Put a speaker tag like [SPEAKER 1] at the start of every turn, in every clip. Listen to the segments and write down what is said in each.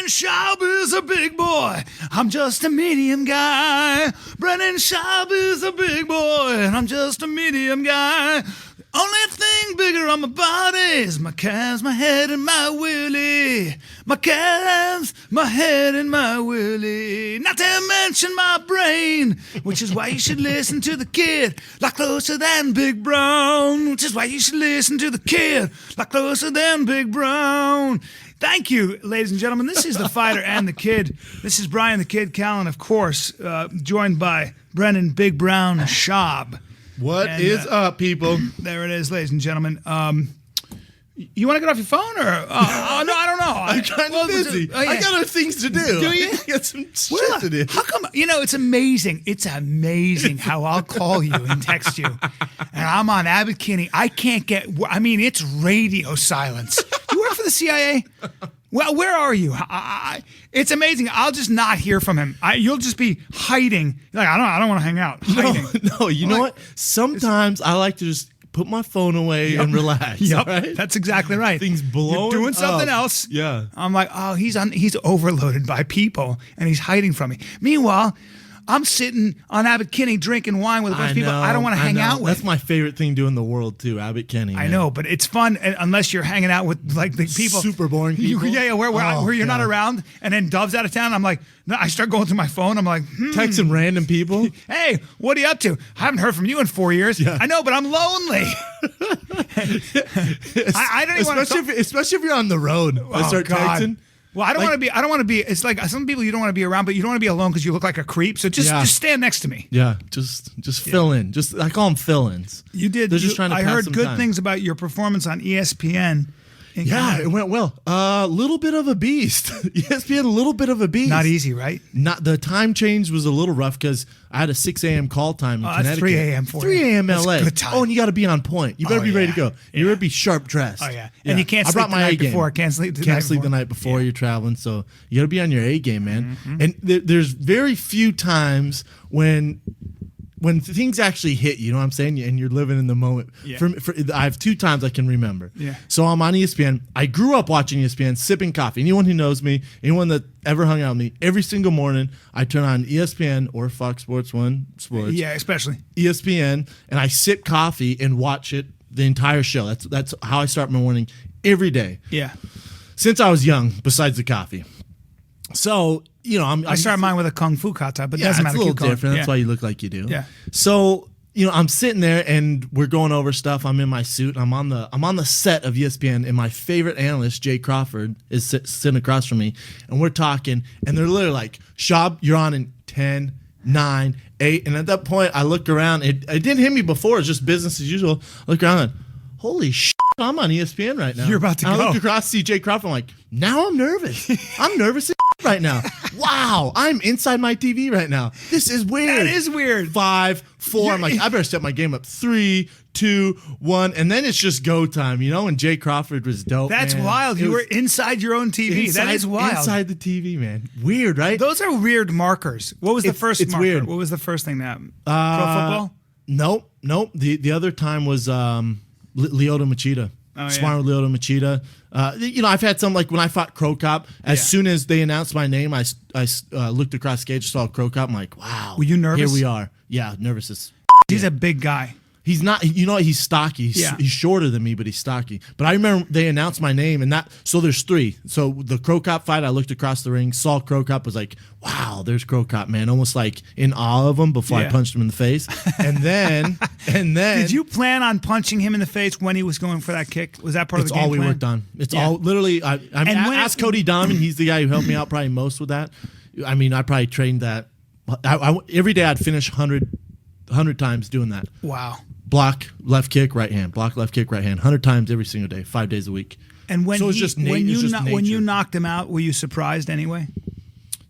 [SPEAKER 1] Schaub is a big boy. I'm just a medium guy. Brennan Schaub is a big boy, and I'm just a medium guy. Only thing bigger on my body is my calves, my head, and my willy. My calves, my head, and my willy. Not to mention my brain, which is why you should listen to the kid. Like closer than Big Brown, which is why you should listen to the kid. Like closer than Big Brown. Thank you, ladies and gentlemen. This is the Fighter and the Kid. This is Brian the Kid Callen, of course, joined by Brennan Big Brown Schaub.
[SPEAKER 2] What is up, people?
[SPEAKER 1] There it is, ladies and gentlemen. You want to get off your phone, or no? I don't know.
[SPEAKER 2] I'm kind of busy. I got other things to do.
[SPEAKER 1] Do you?
[SPEAKER 2] I got some shit to do.
[SPEAKER 1] How come? It's amazing. It's amazing how I'll call you and text you, and I'm on Abbott Kinney. I can't get. It's radio silence. You work for the CIA? Well, where are you? It's amazing. I'll just not hear from him. You'll just be hiding. Like I don't want to hang out. Hiding.
[SPEAKER 2] No. You know what? Sometimes I like to just put my phone away and relax.
[SPEAKER 1] Yep,
[SPEAKER 2] right?
[SPEAKER 1] That's exactly right.
[SPEAKER 2] Things blowing.
[SPEAKER 1] You're doing something
[SPEAKER 2] up.
[SPEAKER 1] else.
[SPEAKER 2] Yeah.
[SPEAKER 1] I'm like, he's overloaded by people and he's hiding from me. Meanwhile, I'm sitting on Abbott Kinney drinking wine with a bunch of people I don't want to hang out with.
[SPEAKER 2] That's my favorite thing to do in the world too, Abbott Kinney.
[SPEAKER 1] I know, but it's fun unless you're hanging out with like the people.
[SPEAKER 2] Super boring people.
[SPEAKER 1] Where you're not around, and then Dove's out of town. I'm like, no, I start going through my phone. I'm like,
[SPEAKER 2] texting random people.
[SPEAKER 1] Hey, what are you up to? I haven't heard from you in 4 years. Yeah. I know, but I'm lonely. I don't even want to.
[SPEAKER 2] Especially if you're on the road. I start texting.
[SPEAKER 1] Well, I don't want to be. It's like some people you don't want to be around, but you don't want to be alone because you look like a creep. So just stand next to me.
[SPEAKER 2] Yeah, just fill in. I call them fill-ins.
[SPEAKER 1] You did.
[SPEAKER 2] They're just trying to.
[SPEAKER 1] I heard good
[SPEAKER 2] time.
[SPEAKER 1] things about your performance on ESPN.
[SPEAKER 2] Yeah, it went well. A little bit of a beast. ESPN, a little bit of a beast.
[SPEAKER 1] Not easy, right?
[SPEAKER 2] Not the time change was a little rough because I had a 6 a.m. call time in Connecticut.
[SPEAKER 1] That's 3 a.m. for
[SPEAKER 2] 3 a.m. LA.
[SPEAKER 1] That's good time.
[SPEAKER 2] Oh, and you got to be on point. You better be ready to go. You better be sharp dressed.
[SPEAKER 1] Oh yeah, and you can't sleep the night before. Can't sleep the night before
[SPEAKER 2] you're traveling. So you got to be on your A game, man. Mm-hmm. And there's very few times when things actually hit you, know what I'm saying? And you're living in the moment.
[SPEAKER 1] Yeah.
[SPEAKER 2] I have 2 times I can remember.
[SPEAKER 1] Yeah.
[SPEAKER 2] So I'm on ESPN. I grew up watching ESPN, sipping coffee. Anyone who knows me, anyone that ever hung out with me, every single morning I turn on ESPN or Fox Sports 1 Sports.
[SPEAKER 1] Yeah, especially.
[SPEAKER 2] ESPN, and I sip coffee and watch it the entire show. That's how I start my morning every day.
[SPEAKER 1] Yeah.
[SPEAKER 2] Since I was young, besides the coffee. So,
[SPEAKER 1] I started mine with a Kung Fu kata, but it doesn't matter.
[SPEAKER 2] It's a little different. That's why you look like you do.
[SPEAKER 1] Yeah.
[SPEAKER 2] So, I'm sitting there and we're going over stuff. I'm in my suit. I'm on the set of ESPN, and my favorite analyst, Jay Crawford, is sitting across from me, and we're talking, and they're literally like, Schaub, you're on in 10, 9, 8. And at that point, I look around. It didn't hit me before. It's just business as usual. I look around and, holy shit, I'm on ESPN right now.
[SPEAKER 1] You're about to go.
[SPEAKER 2] I look across, see Jay Crawford. I'm like, now I'm nervous. I'm nervous as right now. Wow, I'm inside my TV right now. This is weird.
[SPEAKER 1] That is weird.
[SPEAKER 2] 5, 4. I'm like, I better step my game up. 3, 2, 1, and then it's just go time, And Jay Crawford was dope.
[SPEAKER 1] That's
[SPEAKER 2] man.
[SPEAKER 1] wild. You were inside your own TV. That is wild.
[SPEAKER 2] Inside the TV, man. Weird, right?
[SPEAKER 1] Those are weird markers. What was the first marker?
[SPEAKER 2] Weird.
[SPEAKER 1] What was the first thing that happened? Pro football?
[SPEAKER 2] Nope. The other time was Lyoto Machida. Sparring with Lyoto Machida. I've had some, like when I fought Crow Cop, as soon as they announced my name, I looked across the cage, saw Crow Cop. I'm like, wow.
[SPEAKER 1] Were you nervous?
[SPEAKER 2] Here we are. Yeah, nervous as
[SPEAKER 1] He's a big guy.
[SPEAKER 2] He's not, he's stocky. He's shorter than me, but he's stocky. But I remember they announced my name, and so there's 3. So the Crow Cop fight, I looked across the ring, saw Crow Cop, was like, wow, there's Crow Cop, man. Almost like in awe of him before I punched him in the face. And then.
[SPEAKER 1] Did you plan on punching him in the face when he was going for that kick? Was that part of the game plan?
[SPEAKER 2] It's all we worked on. It's all, literally, I asked Cody Diamond, he's the guy who helped me out probably most with that. I mean, I probably trained that. Every day I'd finish 100 times doing that.
[SPEAKER 1] Wow.
[SPEAKER 2] Block, left kick, right hand. Block, left kick, right hand. 100 times every single day, 5 days a week.
[SPEAKER 1] And when
[SPEAKER 2] when
[SPEAKER 1] you knocked him out, were you surprised anyway?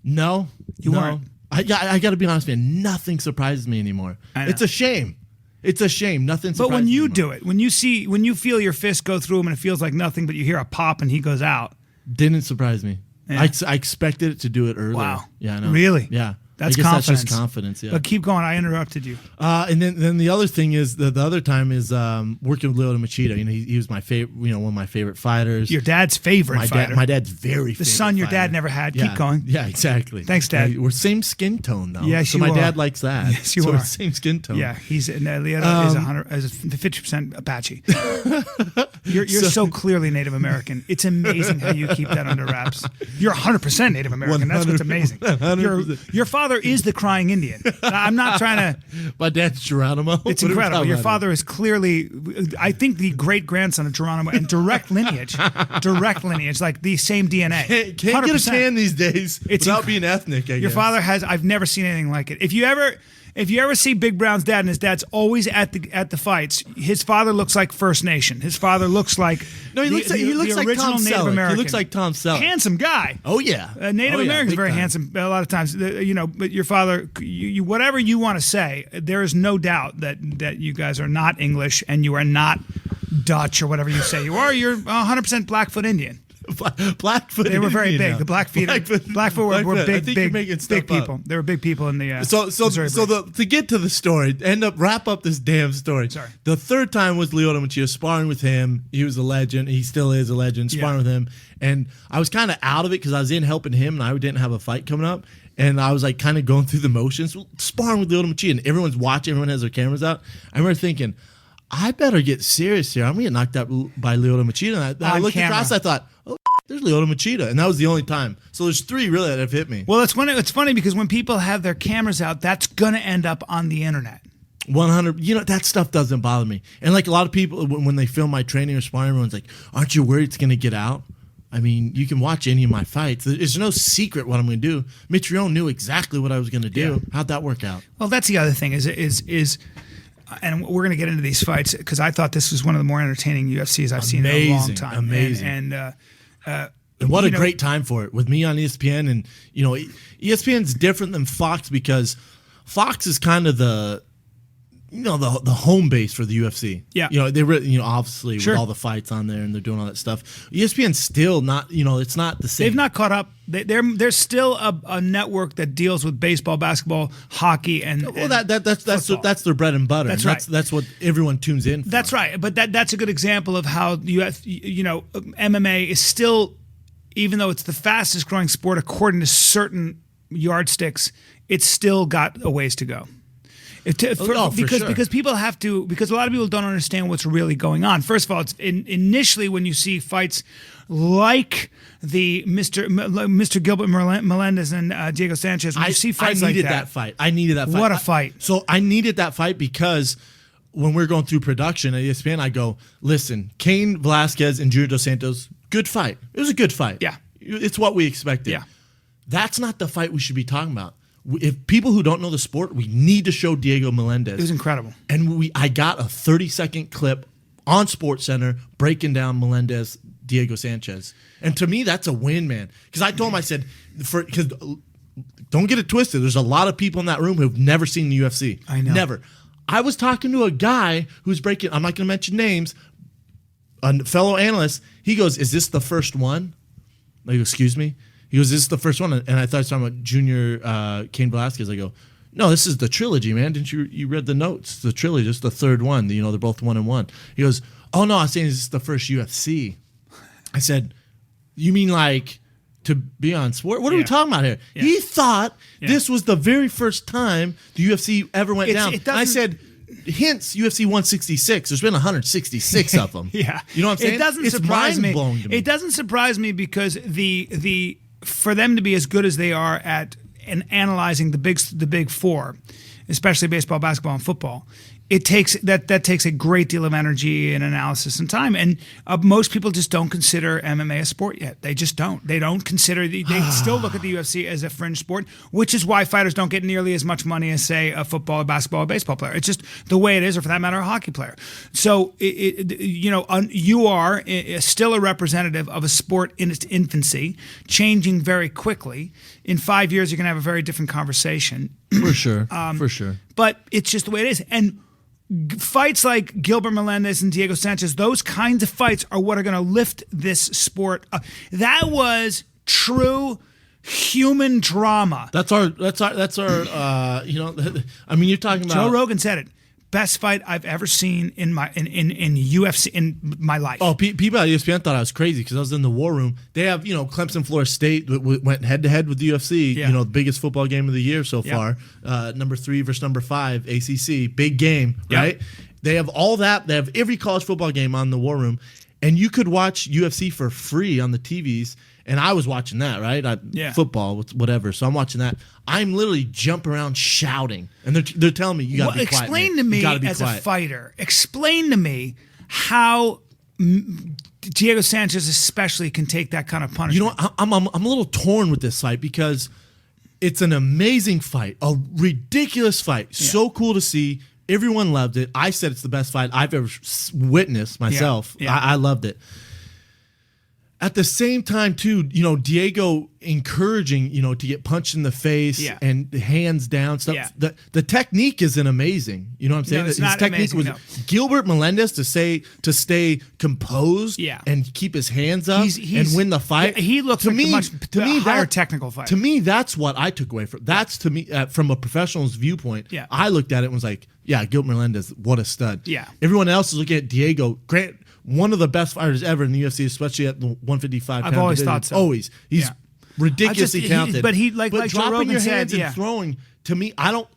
[SPEAKER 2] No,
[SPEAKER 1] you weren't.
[SPEAKER 2] I got to be honest, man. Nothing surprises me anymore. It's a shame. It's a shame. Nothing surprises me.
[SPEAKER 1] But when you
[SPEAKER 2] anymore.
[SPEAKER 1] do it, when you feel your fist go through him and it feels like nothing, but you hear a pop and he goes out,
[SPEAKER 2] didn't surprise me. Yeah. I expected it to do it earlier.
[SPEAKER 1] Wow.
[SPEAKER 2] Yeah, I know.
[SPEAKER 1] Really?
[SPEAKER 2] Yeah.
[SPEAKER 1] That's
[SPEAKER 2] I guess
[SPEAKER 1] confidence.
[SPEAKER 2] That's just confidence, yeah.
[SPEAKER 1] But keep going. I interrupted you.
[SPEAKER 2] And then the other thing is the other time is working with Lyoto Machida. You know, he was my favorite. You know, one of my favorite fighters.
[SPEAKER 1] Your dad's favorite fighter.
[SPEAKER 2] My dad's very
[SPEAKER 1] the son your dad never had.
[SPEAKER 2] Yeah,
[SPEAKER 1] Keep going.
[SPEAKER 2] Yeah, exactly.
[SPEAKER 1] Thanks, Dad.
[SPEAKER 2] We're same skin tone though.
[SPEAKER 1] Yes,
[SPEAKER 2] so
[SPEAKER 1] you
[SPEAKER 2] my
[SPEAKER 1] are.
[SPEAKER 2] dad likes that.
[SPEAKER 1] Yes, you
[SPEAKER 2] so
[SPEAKER 1] are.
[SPEAKER 2] We're same skin tone.
[SPEAKER 1] Yeah, Lyoto is 50% Apache. You're so clearly Native American. It's amazing how you keep that under wraps. You're 100% Native American. That's what's amazing.
[SPEAKER 2] 100%.
[SPEAKER 1] Your father is the crying Indian. I'm not trying to.
[SPEAKER 2] My dad's Geronimo.
[SPEAKER 1] It's incredible. Your father is clearly, I think, the great grandson of Geronimo and direct lineage, like the same DNA.
[SPEAKER 2] Can't get a tan these days without being ethnic.
[SPEAKER 1] Your father has. I've never seen anything like it. If you ever see Big Brown's dad, and his dad's always at the fights, his father looks like First Nation. His father looks like
[SPEAKER 2] he looks like
[SPEAKER 1] original
[SPEAKER 2] Tom
[SPEAKER 1] Native
[SPEAKER 2] Selleck.
[SPEAKER 1] American.
[SPEAKER 2] He looks like Tom Selleck.
[SPEAKER 1] Handsome guy.
[SPEAKER 2] Oh yeah,
[SPEAKER 1] Native Americans are very
[SPEAKER 2] time.
[SPEAKER 1] handsome a lot of times. But your father, you whatever you want to say, there is no doubt that you guys are not English and you are not Dutch or whatever you say you are. You're 100% Blackfoot Indian.
[SPEAKER 2] Blackfoot.
[SPEAKER 1] They were very
[SPEAKER 2] Indian
[SPEAKER 1] big.
[SPEAKER 2] now.
[SPEAKER 1] The Blackfoot were big people.
[SPEAKER 2] Up.
[SPEAKER 1] They were big people in the.
[SPEAKER 2] To get to the story, wrap up this damn story.
[SPEAKER 1] Sorry.
[SPEAKER 2] The third time was Lyoto Machida sparring with him. He was a legend. He still is a legend. Sparring with him, and I was kind of out of it because I was in helping him, and I didn't have a fight coming up. And I was like kind of going through the motions, sparring with Lyoto Machida, and everyone's watching. Everyone has their cameras out. I remember thinking, I better get serious here. I'm gonna get knocked out by Lyoto Machida. And I looked across. I thought, oh, there's Lyoto Machida, and that was the only time. So there's three really that have hit me.
[SPEAKER 1] Well, it's funny because when people have their cameras out, that's gonna end up on the internet.
[SPEAKER 2] 100. You know, that stuff doesn't bother me. And like a lot of people, when they film my training or sparring, everyone's like, "Aren't you worried it's gonna get out?" I mean, you can watch any of my fights. There's no secret what I'm going to do. Mitrione knew exactly what I was going to do. Yeah. How'd that work out?
[SPEAKER 1] Well, that's the other thing is, and we're going to get into these fights because I thought this was one of the more entertaining UFCs I've seen in a long time.
[SPEAKER 2] Amazing.
[SPEAKER 1] And
[SPEAKER 2] what a great time for it with me on ESPN. And, you know, ESPN's different than Fox because Fox is kind of the home base for the UFC.
[SPEAKER 1] Yeah.
[SPEAKER 2] You know, they obviously with all the fights on there and they're doing all that stuff. ESPN's still not, it's not the same.
[SPEAKER 1] They've not caught up. There's still a network that deals with baseball, basketball, hockey, and
[SPEAKER 2] that's their bread and butter.
[SPEAKER 1] That's right.
[SPEAKER 2] That's what everyone tunes in for.
[SPEAKER 1] That's right. But that's a good example of how MMA is still, even though it's the fastest growing sport according to certain yardsticks, it's still got a ways to go. Because people have to, because a lot of people don't understand what's really going on. First of all, it's initially when you see fights like the Mr. Gilbert Melendez and Diego Sanchez, when you see fights like that.
[SPEAKER 2] I needed that fight.
[SPEAKER 1] What a fight.
[SPEAKER 2] So I needed that fight because when we're going through production at ESPN, I go, listen, Cain Velasquez and Junior Dos Santos, good fight. It was a good fight.
[SPEAKER 1] Yeah.
[SPEAKER 2] It's what we expected.
[SPEAKER 1] Yeah.
[SPEAKER 2] That's not the fight we should be talking about. If people who don't know the sport, we need to show Diego Melendez.
[SPEAKER 1] It was incredible.
[SPEAKER 2] And I got a 30-second clip on SportsCenter breaking down Melendez, Diego Sanchez. And to me, that's a win, man. Because I told him, I said, because don't get it twisted. There's a lot of people in that room who've never seen the UFC.
[SPEAKER 1] I know.
[SPEAKER 2] Never. I was talking to a guy who's breaking, I'm not going to mention names, a fellow analyst. He goes, is this the first one? I go, excuse me? He goes, this is the first one. And I thought he was talking about Junior Cain Velasquez. I go, no, this is the trilogy, man. Didn't you read the notes? The trilogy, just the third one. They're both 1-1. He goes, oh, no, I'm saying this is the first UFC. I said, you mean like to be on sport? What are we talking about here? Yeah. He thought this was the very first time the UFC ever went down. And I said, hence UFC 166. There's been 166 of them.
[SPEAKER 1] Yeah.
[SPEAKER 2] You know what I'm saying?
[SPEAKER 1] It doesn't surprise me. It doesn't surprise me because for them to be as good as they are at analyzing the big four, especially baseball, basketball, and football, it takes that takes a great deal of energy and analysis and time. And most people just don't consider MMA a sport yet. They just don't. They don't consider they still look at the UFC as a fringe sport, which is why fighters don't get nearly as much money as, say, a football, or basketball, or baseball player. It's just the way it is, or for that matter, a hockey player. So you are still a representative of a sport in its infancy, changing very quickly. In 5 years, you're going to have a very different conversation.
[SPEAKER 2] For sure. For sure.
[SPEAKER 1] But it's just the way it is. And fights like Gilbert Melendez and Diego Sanchez, those kinds of fights are what are going to lift this sport up. That was true human drama.
[SPEAKER 2] That's our. I mean, you're talking about
[SPEAKER 1] Joe Rogan said it. Best fight I've ever seen in UFC in my life.
[SPEAKER 2] Oh, people at ESPN thought I was crazy because I was in the war room. They have, Clemson, Florida State went head to head with the UFC.
[SPEAKER 1] Yeah.
[SPEAKER 2] The biggest football game of the year so far. Number 3 versus number 5, ACC, big game, right? They have all that. They have every college football game on the war room, and you could watch UFC for free on the TVs. And I was watching that, right? Football, whatever. So I'm watching that. I'm literally jumping around shouting, and they're telling me you got to be quiet.
[SPEAKER 1] Explain to me as a fighter. Explain to me how Diego Sanchez especially can take that kind of punishment.
[SPEAKER 2] I'm a little torn with this fight because it's an amazing fight, a ridiculous fight, so cool to see. Everyone loved it. I said it's the best fight I've ever witnessed myself. I loved it. At the same time, too, Diego encouraging, to get punched in the face and hands down stuff. Yeah. The technique isn't amazing. You know what I'm saying?
[SPEAKER 1] No, it's
[SPEAKER 2] His
[SPEAKER 1] not
[SPEAKER 2] technique
[SPEAKER 1] amazing,
[SPEAKER 2] was Gilbert Melendez to stay composed and keep his hands up and win the fight.
[SPEAKER 1] He looks like a much higher technical fight.
[SPEAKER 2] To me, that's what I took away from. That's to me from a professional's viewpoint.
[SPEAKER 1] Yeah.
[SPEAKER 2] I looked at it and was like, Gilbert Melendez, what a stud.
[SPEAKER 1] Yeah.
[SPEAKER 2] Everyone else is looking at Diego. Grant. One of the best fighters ever in the UFC, especially at the 155 pound
[SPEAKER 1] I've always
[SPEAKER 2] division.
[SPEAKER 1] thought so.
[SPEAKER 2] Always. He's ridiculously talented.
[SPEAKER 1] But he like
[SPEAKER 2] dropping
[SPEAKER 1] Joe Rogan
[SPEAKER 2] your
[SPEAKER 1] said,
[SPEAKER 2] hands and throwing, to me, I don't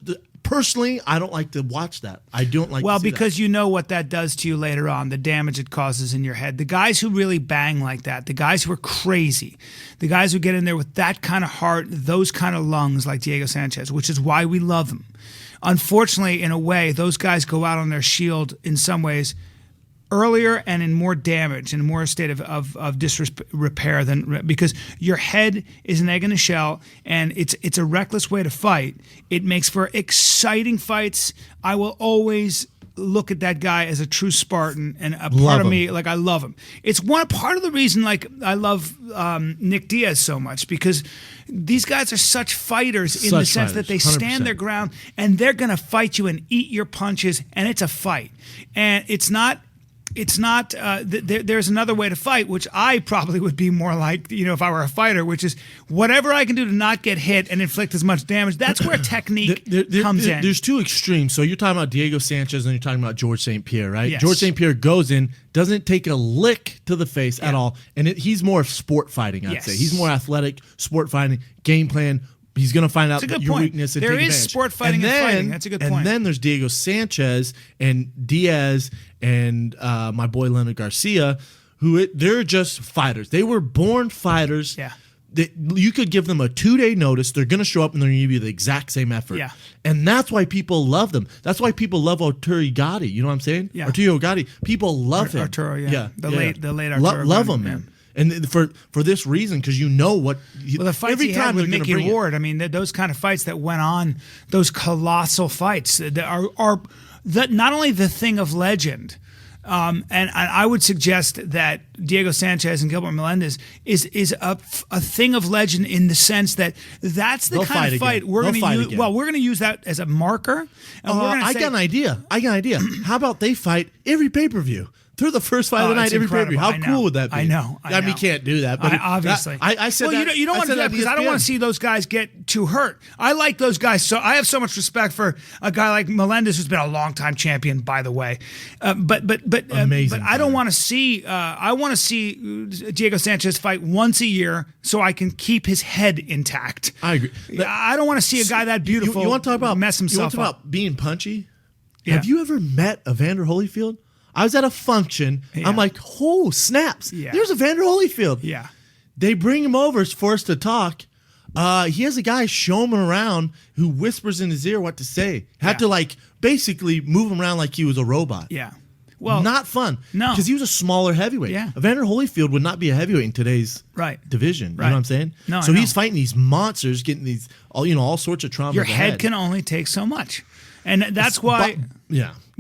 [SPEAKER 2] like to watch that. I don't like to see
[SPEAKER 1] because you know what that does to you later on, the damage it causes in your head. The guys who really bang like that, the guys who are crazy, the guys who get in there with that kind of heart, those kind of lungs like Diego Sanchez, which is why we love him. Unfortunately, in a way, those guys go out on their shield in some ways earlier and in more damage and more state of disrepair than because your head is an egg in a shell and it's a reckless way to fight. It makes for exciting fights. I will always look at that guy as a true Spartan and a part of me, like I love him. It's part of the reason like I love Nick Diaz so much because these guys are such fighters in the sense that they stand 100%. Their ground and they're going to fight you and eat your punches and it's a fight. And it's not there's another way to fight, which I probably would be more like, if I were a fighter, which is whatever I can do to not get hit and inflict as much damage. That's where technique comes in.
[SPEAKER 2] There's two extremes. So you're talking about Diego Sanchez and you're talking about George St. Pierre, right?
[SPEAKER 1] Yes.
[SPEAKER 2] George St. Pierre goes in, doesn't take a lick to the face at all. And he's more of sport fighting, I'd say. He's more athletic, sport fighting, game plan. He's going to find out your weakness and take advantage.
[SPEAKER 1] There is sport fighting and fighting. That's a good point.
[SPEAKER 2] And then there's Diego Sanchez and Diaz and my boy Leonard Garcia, they're just fighters. They were born fighters.
[SPEAKER 1] Yeah.
[SPEAKER 2] You could give them a 2-day notice. They're going to show up and they're going to give you the exact same effort.
[SPEAKER 1] Yeah.
[SPEAKER 2] And that's why people love them. That's why people love Arturo Gotti. You know what I'm saying?
[SPEAKER 1] Yeah.
[SPEAKER 2] Arturo Gotti. People love him.
[SPEAKER 1] Arturo, yeah. The late Arturo.
[SPEAKER 2] Love him, man. And for this reason, because
[SPEAKER 1] the fights he had with Mickey Ward, I mean, those kind of fights that went on, those colossal fights that are not only the thing of legend, and I would suggest that Diego Sanchez and Gilbert Melendez is a thing of legend in the sense that that's the kind of fight we're going to use. Well, we're going to use that as a marker. And
[SPEAKER 2] I got an idea. How about they fight every pay-per-view? They're the first fight of the night every pay-per-view. How cool would that be?
[SPEAKER 1] I know.
[SPEAKER 2] I mean, you can't do that. But
[SPEAKER 1] obviously.
[SPEAKER 2] I said that.
[SPEAKER 1] You don't want to do that because I don't want to see those guys get too hurt. I like those guys. So I have so much respect for a guy like Melendez, who's been a longtime champion, by the way. But
[SPEAKER 2] amazing.
[SPEAKER 1] But I don't want to see. I want to see Diego Sanchez fight once a year so I can keep his head intact.
[SPEAKER 2] I agree.
[SPEAKER 1] I don't want to see a guy that beautiful.
[SPEAKER 2] You want to talk about
[SPEAKER 1] mess himself up?
[SPEAKER 2] You want to talk about being punchy?
[SPEAKER 1] Yeah.
[SPEAKER 2] Have you ever met Evander Holyfield? I was at a function. Yeah. I'm like, oh, snaps.
[SPEAKER 1] Yeah.
[SPEAKER 2] There's Evander Holyfield.
[SPEAKER 1] Yeah.
[SPEAKER 2] They bring him over for us to talk. He has a guy show him around who whispers in his ear what to say. Had to basically move him around like he was a robot.
[SPEAKER 1] Yeah. Well,
[SPEAKER 2] not fun.
[SPEAKER 1] No.
[SPEAKER 2] Because he was a smaller heavyweight.
[SPEAKER 1] Yeah.
[SPEAKER 2] Evander Holyfield would not be a heavyweight in today's division.
[SPEAKER 1] Right.
[SPEAKER 2] You know what I'm saying?
[SPEAKER 1] No.
[SPEAKER 2] So he's fighting these monsters, getting these all sorts of trauma.
[SPEAKER 1] Your head can only take so much. And that's why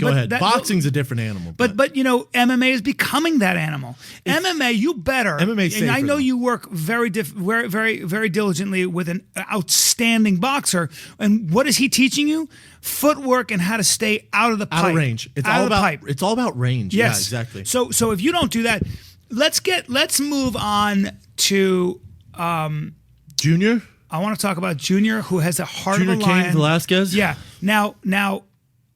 [SPEAKER 2] Go ahead. Boxing's a different animal.
[SPEAKER 1] But MMA is becoming that animal. MMA, you better.
[SPEAKER 2] MMA,
[SPEAKER 1] and I know you work very very diligently with an outstanding boxer. And what is he teaching you? Footwork and how to stay out of the pipe.
[SPEAKER 2] Out of range. It's all about range.
[SPEAKER 1] Yes.
[SPEAKER 2] Yeah, exactly.
[SPEAKER 1] So if you don't do that, let's move on to
[SPEAKER 2] Junior?
[SPEAKER 1] I want to talk about Junior, who has a heart
[SPEAKER 2] Junior
[SPEAKER 1] of a lion.
[SPEAKER 2] Cain Velasquez?
[SPEAKER 1] Yeah. Now,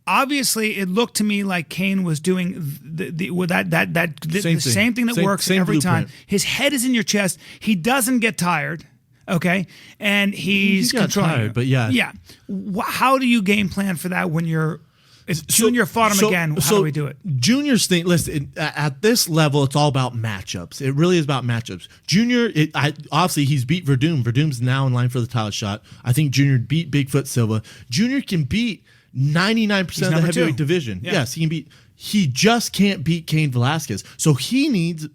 [SPEAKER 1] obviously, it looked to me like Cain was doing the same thing that works every time. His head is in your chest. He doesn't get tired. Okay, and he's
[SPEAKER 2] got
[SPEAKER 1] controlling
[SPEAKER 2] tired,
[SPEAKER 1] you.
[SPEAKER 2] but yeah.
[SPEAKER 1] Yeah. How do you game plan for that when you're? If Junior fought him again, how do we do it?
[SPEAKER 2] Junior's thing, listen, at this level, it's all about matchups. It really is about matchups. Junior, obviously, he's beat Verdum. Verdum's now in line for the title shot. I think Junior beat Bigfoot Silva. Junior can beat 99% of the heavyweight division. Yeah. Yes, he can beat. He just can't beat Cain Velasquez. So he needs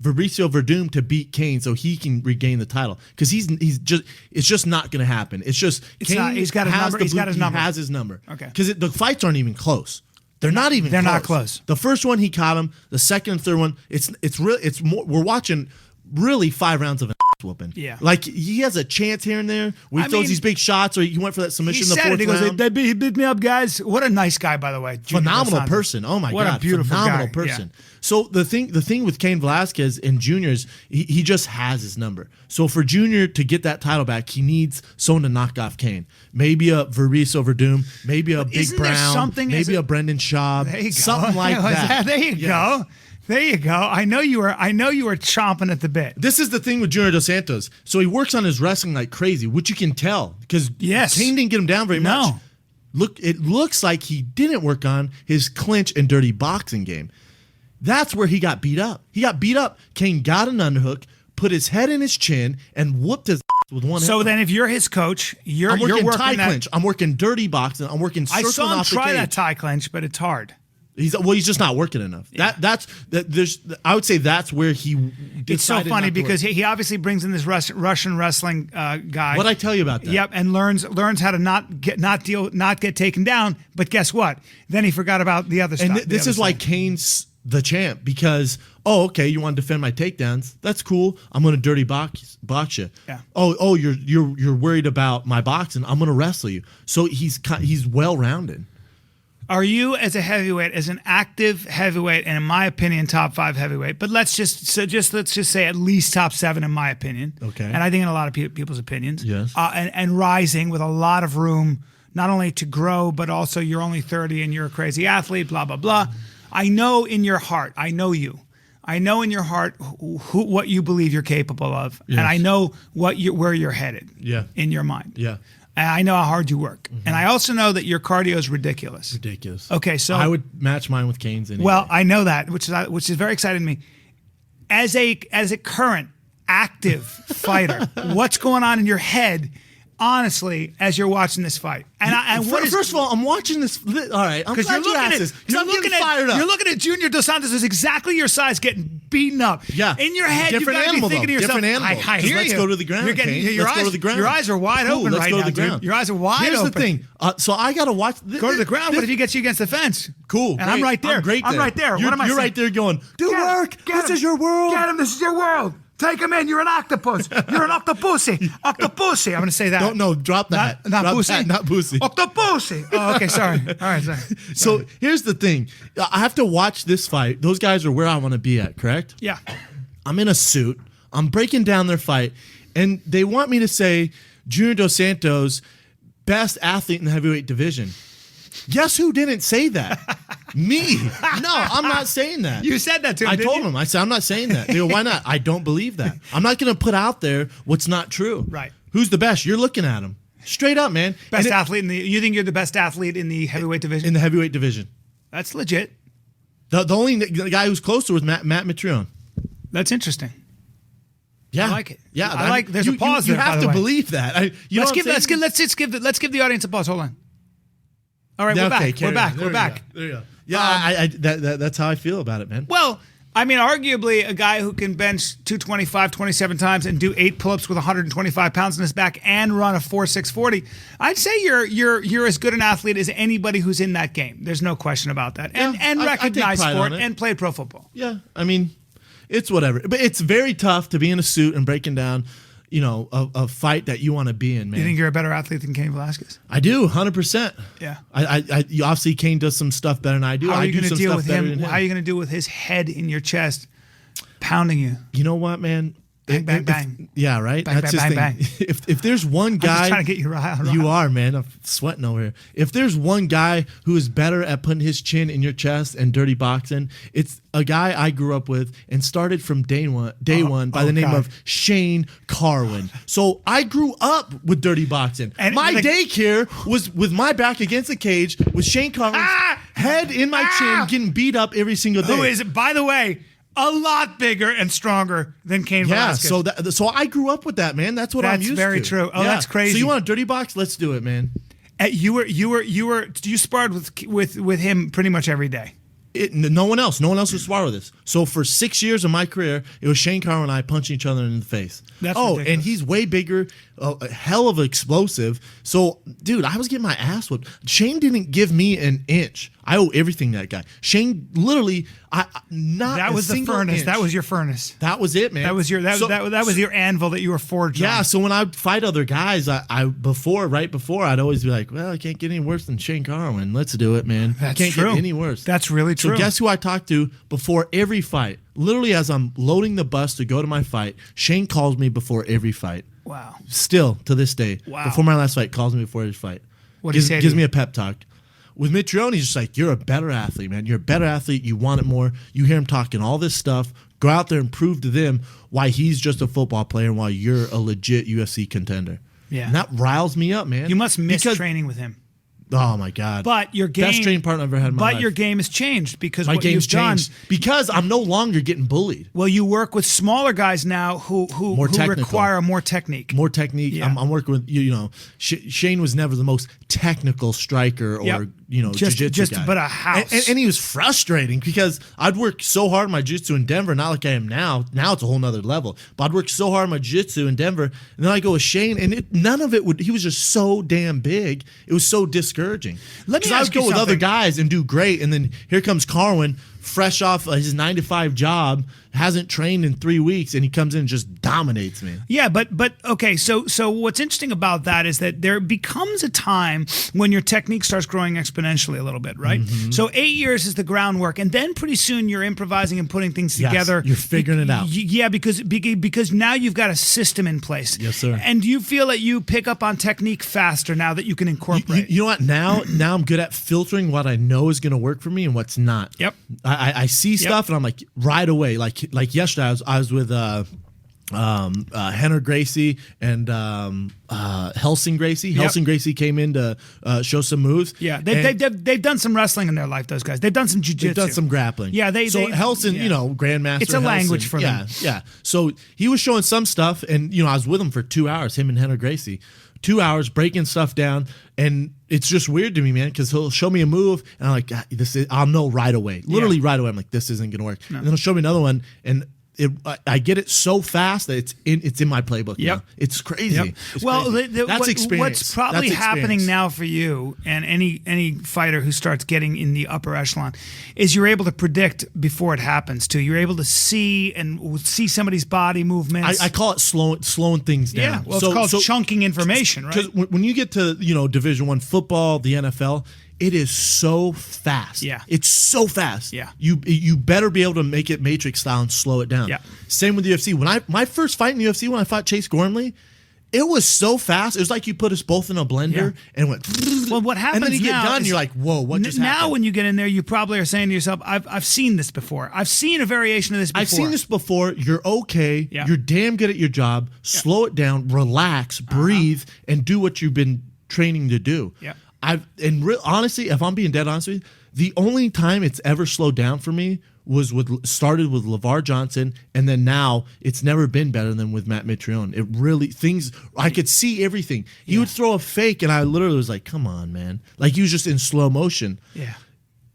[SPEAKER 2] Fabricio Verdum to beat Cain so he can regain the title, because it's just not going to happen. It's just
[SPEAKER 1] he's got his number. He's got his number.
[SPEAKER 2] He has his number.
[SPEAKER 1] Okay,
[SPEAKER 2] because the fights aren't even close. They're not even.
[SPEAKER 1] They're not close.
[SPEAKER 2] The first one he caught him. The second and third one, it's more. We're watching really 5 rounds of whooping.
[SPEAKER 1] Yeah,
[SPEAKER 2] like he has a chance here and there where he throws these big shots, or he went for that submission in the fourth round.
[SPEAKER 1] He beat me up, guys. What a nice guy, by the way.
[SPEAKER 2] Phenomenal person. Oh my God,
[SPEAKER 1] what a beautiful
[SPEAKER 2] phenomenal
[SPEAKER 1] guy.
[SPEAKER 2] person. Yeah. So the thing with Cain Velasquez and Junior's, he just has his number. So for Junior to get that title back, he needs someone to knock off Cain. Maybe a Fabricio Verdum, maybe a Big Brown, maybe a Brendan Schaub, something like that.
[SPEAKER 1] There you go. There you go. I know you were chomping at the bit.
[SPEAKER 2] This is the thing with Junior Dos Santos. So he works on his wrestling like crazy, which you can tell, because Cain didn't get him down very much. It looks like he didn't work on his clinch and dirty boxing game. That's where he got beat up. Cain got an underhook, put his head in his chin, and whooped his with one.
[SPEAKER 1] So then, if you're his coach, you're
[SPEAKER 2] working
[SPEAKER 1] working
[SPEAKER 2] tie clinch. I'm working dirty boxing. I'm working circling off the cage.
[SPEAKER 1] I saw him try that tie clinch, but it's hard.
[SPEAKER 2] He's just not working enough. Yeah. I would say that's where he decided.
[SPEAKER 1] It's so funny because he obviously brings in this Russian wrestling guy.
[SPEAKER 2] What'd I tell you about that?
[SPEAKER 1] Yep, and learns how to not get taken down. But guess what? Then he forgot about the other stuff.
[SPEAKER 2] And this is why Cain's the champ, because okay, you want to defend my takedowns? That's cool. I'm going to dirty box you.
[SPEAKER 1] Yeah.
[SPEAKER 2] Oh, you're worried about my boxing? I'm going to wrestle you. So he's well rounded.
[SPEAKER 1] Are you, as a heavyweight, as an active heavyweight, and in my opinion, top 5 heavyweight, but let's just say at least top 7 in my opinion.
[SPEAKER 2] Okay.
[SPEAKER 1] And I think in a lot of people's opinions.
[SPEAKER 2] Yes.
[SPEAKER 1] And rising with a lot of room, not only to grow, but also you're only 30 and you're a crazy athlete, blah, blah, blah. I know in your heart, I know you. I know in your heart what you believe you're capable of. Yes. And I know where you're headed.
[SPEAKER 2] Yeah.
[SPEAKER 1] In your mind.
[SPEAKER 2] Yeah.
[SPEAKER 1] And I know how hard you work. Mm-hmm. And I also know that your cardio is ridiculous.
[SPEAKER 2] Ridiculous.
[SPEAKER 1] Okay, so
[SPEAKER 2] I would match mine with Cain's anyway.
[SPEAKER 1] Well, I know that, which is very exciting to me. As a current active fighter, what's going on in your head, honestly, as you're watching this fight?
[SPEAKER 2] First of all, I'm watching this. All right, I'm glad you asked this. I'm getting fired up.
[SPEAKER 1] You're looking at Junior Dos Santos, who's exactly your size, getting beaten up.
[SPEAKER 2] Yeah.
[SPEAKER 1] In your head,
[SPEAKER 2] different
[SPEAKER 1] you've got to be thinking to yourself,
[SPEAKER 2] different animal.
[SPEAKER 1] I hear
[SPEAKER 2] let's
[SPEAKER 1] you.
[SPEAKER 2] go to the ground.
[SPEAKER 1] You're getting,
[SPEAKER 2] let's go to the ground.
[SPEAKER 1] Your eyes are wide open
[SPEAKER 2] let's
[SPEAKER 1] right
[SPEAKER 2] go
[SPEAKER 1] now,
[SPEAKER 2] to the ground.
[SPEAKER 1] dude. Your eyes are wide
[SPEAKER 2] Here's
[SPEAKER 1] open.
[SPEAKER 2] Here's the thing. So I got to watch.
[SPEAKER 1] Go to the ground. What if he gets you against the fence?
[SPEAKER 2] Cool.
[SPEAKER 1] And
[SPEAKER 2] great.
[SPEAKER 1] I'm right there.
[SPEAKER 2] I'm great there.
[SPEAKER 1] I'm right there. What am I saying?
[SPEAKER 2] You're right there going, do work. This is your world.
[SPEAKER 1] Get him. This is your world. Take him in. You're an octopus. You're an octopusy. Octopusy. I'm going to say that.
[SPEAKER 2] No, drop that.
[SPEAKER 1] Not
[SPEAKER 2] drop
[SPEAKER 1] pussy?
[SPEAKER 2] That, not pussy.
[SPEAKER 1] Octopusy. Oh, okay. Sorry. All right. Sorry.
[SPEAKER 2] So here's the thing. I have to watch this fight. Those guys are where I want to be at, correct?
[SPEAKER 1] Yeah.
[SPEAKER 2] I'm in a suit. I'm breaking down their fight. And they want me to say Junior Dos Santos, best athlete in the heavyweight division. Guess who didn't say that? Me. No, I'm not saying that.
[SPEAKER 1] You said that to him.
[SPEAKER 2] I told him. I said, I'm not saying that. They go, why not? I don't believe that. I'm not going to put out there what's not true.
[SPEAKER 1] Right.
[SPEAKER 2] Who's the best? You're looking at him. Straight up, man.
[SPEAKER 1] Best athlete you think you're the best athlete in the heavyweight division?
[SPEAKER 2] In the heavyweight division.
[SPEAKER 1] That's legit.
[SPEAKER 2] The only guy who's closer was Matt Mitrione. That's
[SPEAKER 1] interesting.
[SPEAKER 2] Yeah,
[SPEAKER 1] I like it.
[SPEAKER 2] Yeah,
[SPEAKER 1] I like. There's a pause there.
[SPEAKER 2] You have to believe that. Let's give
[SPEAKER 1] the audience a pause. Hold on. All right, we're back. We're back.
[SPEAKER 2] There you go. Yeah, that's how I feel about it, man.
[SPEAKER 1] Well, I mean, arguably a guy who can bench 225 27 times and do 8 pull-ups with 125 pounds in his back and run a 4.640. I'd say you're as good an athlete as anybody who's in that game. There's no question about that. And recognized sport and played pro football.
[SPEAKER 2] Yeah, I mean, it's whatever. But it's very tough to be in a suit and breaking down, a fight that you want to be in, man.
[SPEAKER 1] You think you're a better athlete than Cain Velasquez?
[SPEAKER 2] I do, 100%.
[SPEAKER 1] Yeah.
[SPEAKER 2] Obviously, Cain does some stuff better than I do.
[SPEAKER 1] How are you going to deal with him? How are you going to deal with his head in your chest pounding you?
[SPEAKER 2] You know what, man?
[SPEAKER 1] Bang, bang, bang.
[SPEAKER 2] Yeah, right.
[SPEAKER 1] Bang,
[SPEAKER 2] That's
[SPEAKER 1] bang,
[SPEAKER 2] his
[SPEAKER 1] bang,
[SPEAKER 2] thing. If there's one guy,
[SPEAKER 1] I'm just trying to get you riled.
[SPEAKER 2] you are, man. I'm sweating over here. If there's one guy who is better at putting his chin in your chest and dirty boxing, it's a guy I grew up with and started from day one by the name of Shane Carwin. So I grew up with dirty boxing. And my daycare was with my back against the cage with Shane Carwin's head in my chin, getting beat up every single day.
[SPEAKER 1] Who is, by the way, a lot bigger and stronger than Cain Velasquez.
[SPEAKER 2] Yeah, so I grew up with that, man. That's what I'm used to.
[SPEAKER 1] That's very true. Oh, that's crazy.
[SPEAKER 2] So you want a dirty box? Let's do it, man.
[SPEAKER 1] You sparred with him pretty much every day.
[SPEAKER 2] No one else would spar with us. So for 6 years of my career, it was Shane Carwin and I punching each other in the face.
[SPEAKER 1] That's ridiculous.
[SPEAKER 2] And he's way bigger, a hell of an explosive. So, dude, I was getting my ass whipped. Shane didn't give me an inch. I owe everything to that guy. Shane literally,
[SPEAKER 1] that was the furnace.
[SPEAKER 2] Inch.
[SPEAKER 1] That was your furnace.
[SPEAKER 2] That was it, man.
[SPEAKER 1] That was your anvil that you were forged on.
[SPEAKER 2] Yeah. So when I would fight other guys, right before, I'd always be like, well, I can't get any worse than Shane Carwin. Let's do it, man.
[SPEAKER 1] That's
[SPEAKER 2] can't
[SPEAKER 1] true.
[SPEAKER 2] Get any worse.
[SPEAKER 1] That's really true.
[SPEAKER 2] So guess who I talked to before every fight? Literally, as I'm loading the bus to go to my fight, Shane calls me before every fight.
[SPEAKER 1] Wow.
[SPEAKER 2] Still to this day.
[SPEAKER 1] Wow.
[SPEAKER 2] Before my last fight, calls me before every fight.
[SPEAKER 1] What gives
[SPEAKER 2] me a pep talk. With Mitrione, he's just like, you're a better athlete, man. You're a better athlete. You want it more. You hear him talking all this stuff. Go out there and prove to them why he's just a football player and why you're a legit UFC contender.
[SPEAKER 1] Yeah.
[SPEAKER 2] And that riles me up, man.
[SPEAKER 1] You must miss training with him.
[SPEAKER 2] Oh my God!
[SPEAKER 1] But your game,
[SPEAKER 2] best training partner I've ever had in my life.
[SPEAKER 1] But your game has changed because
[SPEAKER 2] my
[SPEAKER 1] what
[SPEAKER 2] game's
[SPEAKER 1] you've done,
[SPEAKER 2] changed because I'm no longer getting bullied.
[SPEAKER 1] Well, you work with smaller guys now who require more technique.
[SPEAKER 2] More technique. Yeah. I'm working with you know Shane was never the most technical striker or jiu-jitsu guy.
[SPEAKER 1] But a house.
[SPEAKER 2] And he was frustrating because I'd work so hard in my jiu-jitsu in Denver, not like I am now. Now it's a whole nother level. But I'd work so hard in my jiu-jitsu in Denver, and then I go with Shane, and none of it would. He was just so damn big. It was so discouraging.
[SPEAKER 1] Let me ask
[SPEAKER 2] I would go
[SPEAKER 1] you
[SPEAKER 2] with
[SPEAKER 1] something.
[SPEAKER 2] other guys and do great, and then here comes Carwin, fresh off his 9-to-5 job, hasn't trained in 3 weeks, and he comes in and just dominates me.
[SPEAKER 1] Yeah, but okay. So what's interesting about that is that there becomes a time when your technique starts growing exponentially a little bit, right? Mm-hmm. So 8 years is the groundwork, and then pretty soon you're improvising and putting things together.
[SPEAKER 2] You're figuring it out.
[SPEAKER 1] Yeah, because now you've got a system in place.
[SPEAKER 2] Yes, sir.
[SPEAKER 1] And do you feel that you pick up on technique faster now that you can incorporate?
[SPEAKER 2] You know what? Now I'm good at filtering what I know is going to work for me and what's not.
[SPEAKER 1] Yep.
[SPEAKER 2] I see stuff and I'm like right away. Like yesterday, I was with Henner Gracie and Helsing Gracie.
[SPEAKER 1] Yep.
[SPEAKER 2] Helsing Gracie came in to show some moves.
[SPEAKER 1] Yeah, they've done some wrestling in their life. Those guys, they've done some jiu-jitsu.
[SPEAKER 2] They've done some grappling.
[SPEAKER 1] Yeah,
[SPEAKER 2] Helsing, grandmaster.
[SPEAKER 1] It's a language for
[SPEAKER 2] them.
[SPEAKER 1] them.
[SPEAKER 2] Yeah. So he was showing some stuff, and I was with him for 2 hours. Him and Henner Gracie. 2 hours breaking stuff down, and it's just weird to me, man, because he'll show me a move, and I'm like, God, I'll know right away. Literally right away. I'm like, this isn't gonna work. No. And then he'll show me another one, and I get it so fast that it's in my playbook.
[SPEAKER 1] Yep.
[SPEAKER 2] Now. It's crazy.
[SPEAKER 1] Yep.
[SPEAKER 2] It's
[SPEAKER 1] crazy.
[SPEAKER 2] That's experience.
[SPEAKER 1] What's probably happening now for you and any fighter who starts getting in the upper echelon is you're able to predict before it happens too. You're able to see somebody's body movements.
[SPEAKER 2] I call it slowing things down.
[SPEAKER 1] Yeah, well, it's called chunking information, right?
[SPEAKER 2] Because when you get to Division I football, the NFL. It is so fast.
[SPEAKER 1] Yeah.
[SPEAKER 2] It's so fast.
[SPEAKER 1] Yeah.
[SPEAKER 2] You better be able to make it Matrix style and slow it down.
[SPEAKER 1] Yeah.
[SPEAKER 2] Same with the UFC. When my first fight in the UFC, when I fought Chase Gormley, it was so fast. It was like you put us both in a blender and went.
[SPEAKER 1] Well, what happens now?
[SPEAKER 2] And then you get done, you're like, whoa, what just happened?
[SPEAKER 1] Now, when you get in there, you probably are saying to yourself, I've seen this before. I've seen a variation of this before.
[SPEAKER 2] I've seen this before. You're okay.
[SPEAKER 1] Yeah.
[SPEAKER 2] You're damn good at your job. Slow it down, relax, breathe, and do what you've been training to do.
[SPEAKER 1] Yeah.
[SPEAKER 2] Honestly, if I'm being dead honest with you, the only time it's ever slowed down for me started with LeVar Johnson, and then now it's never been better than with Matt Mitrione. It really I could see everything. He would throw a fake, and I literally was like, "Come on, man!" Like he was just in slow motion.
[SPEAKER 1] Yeah.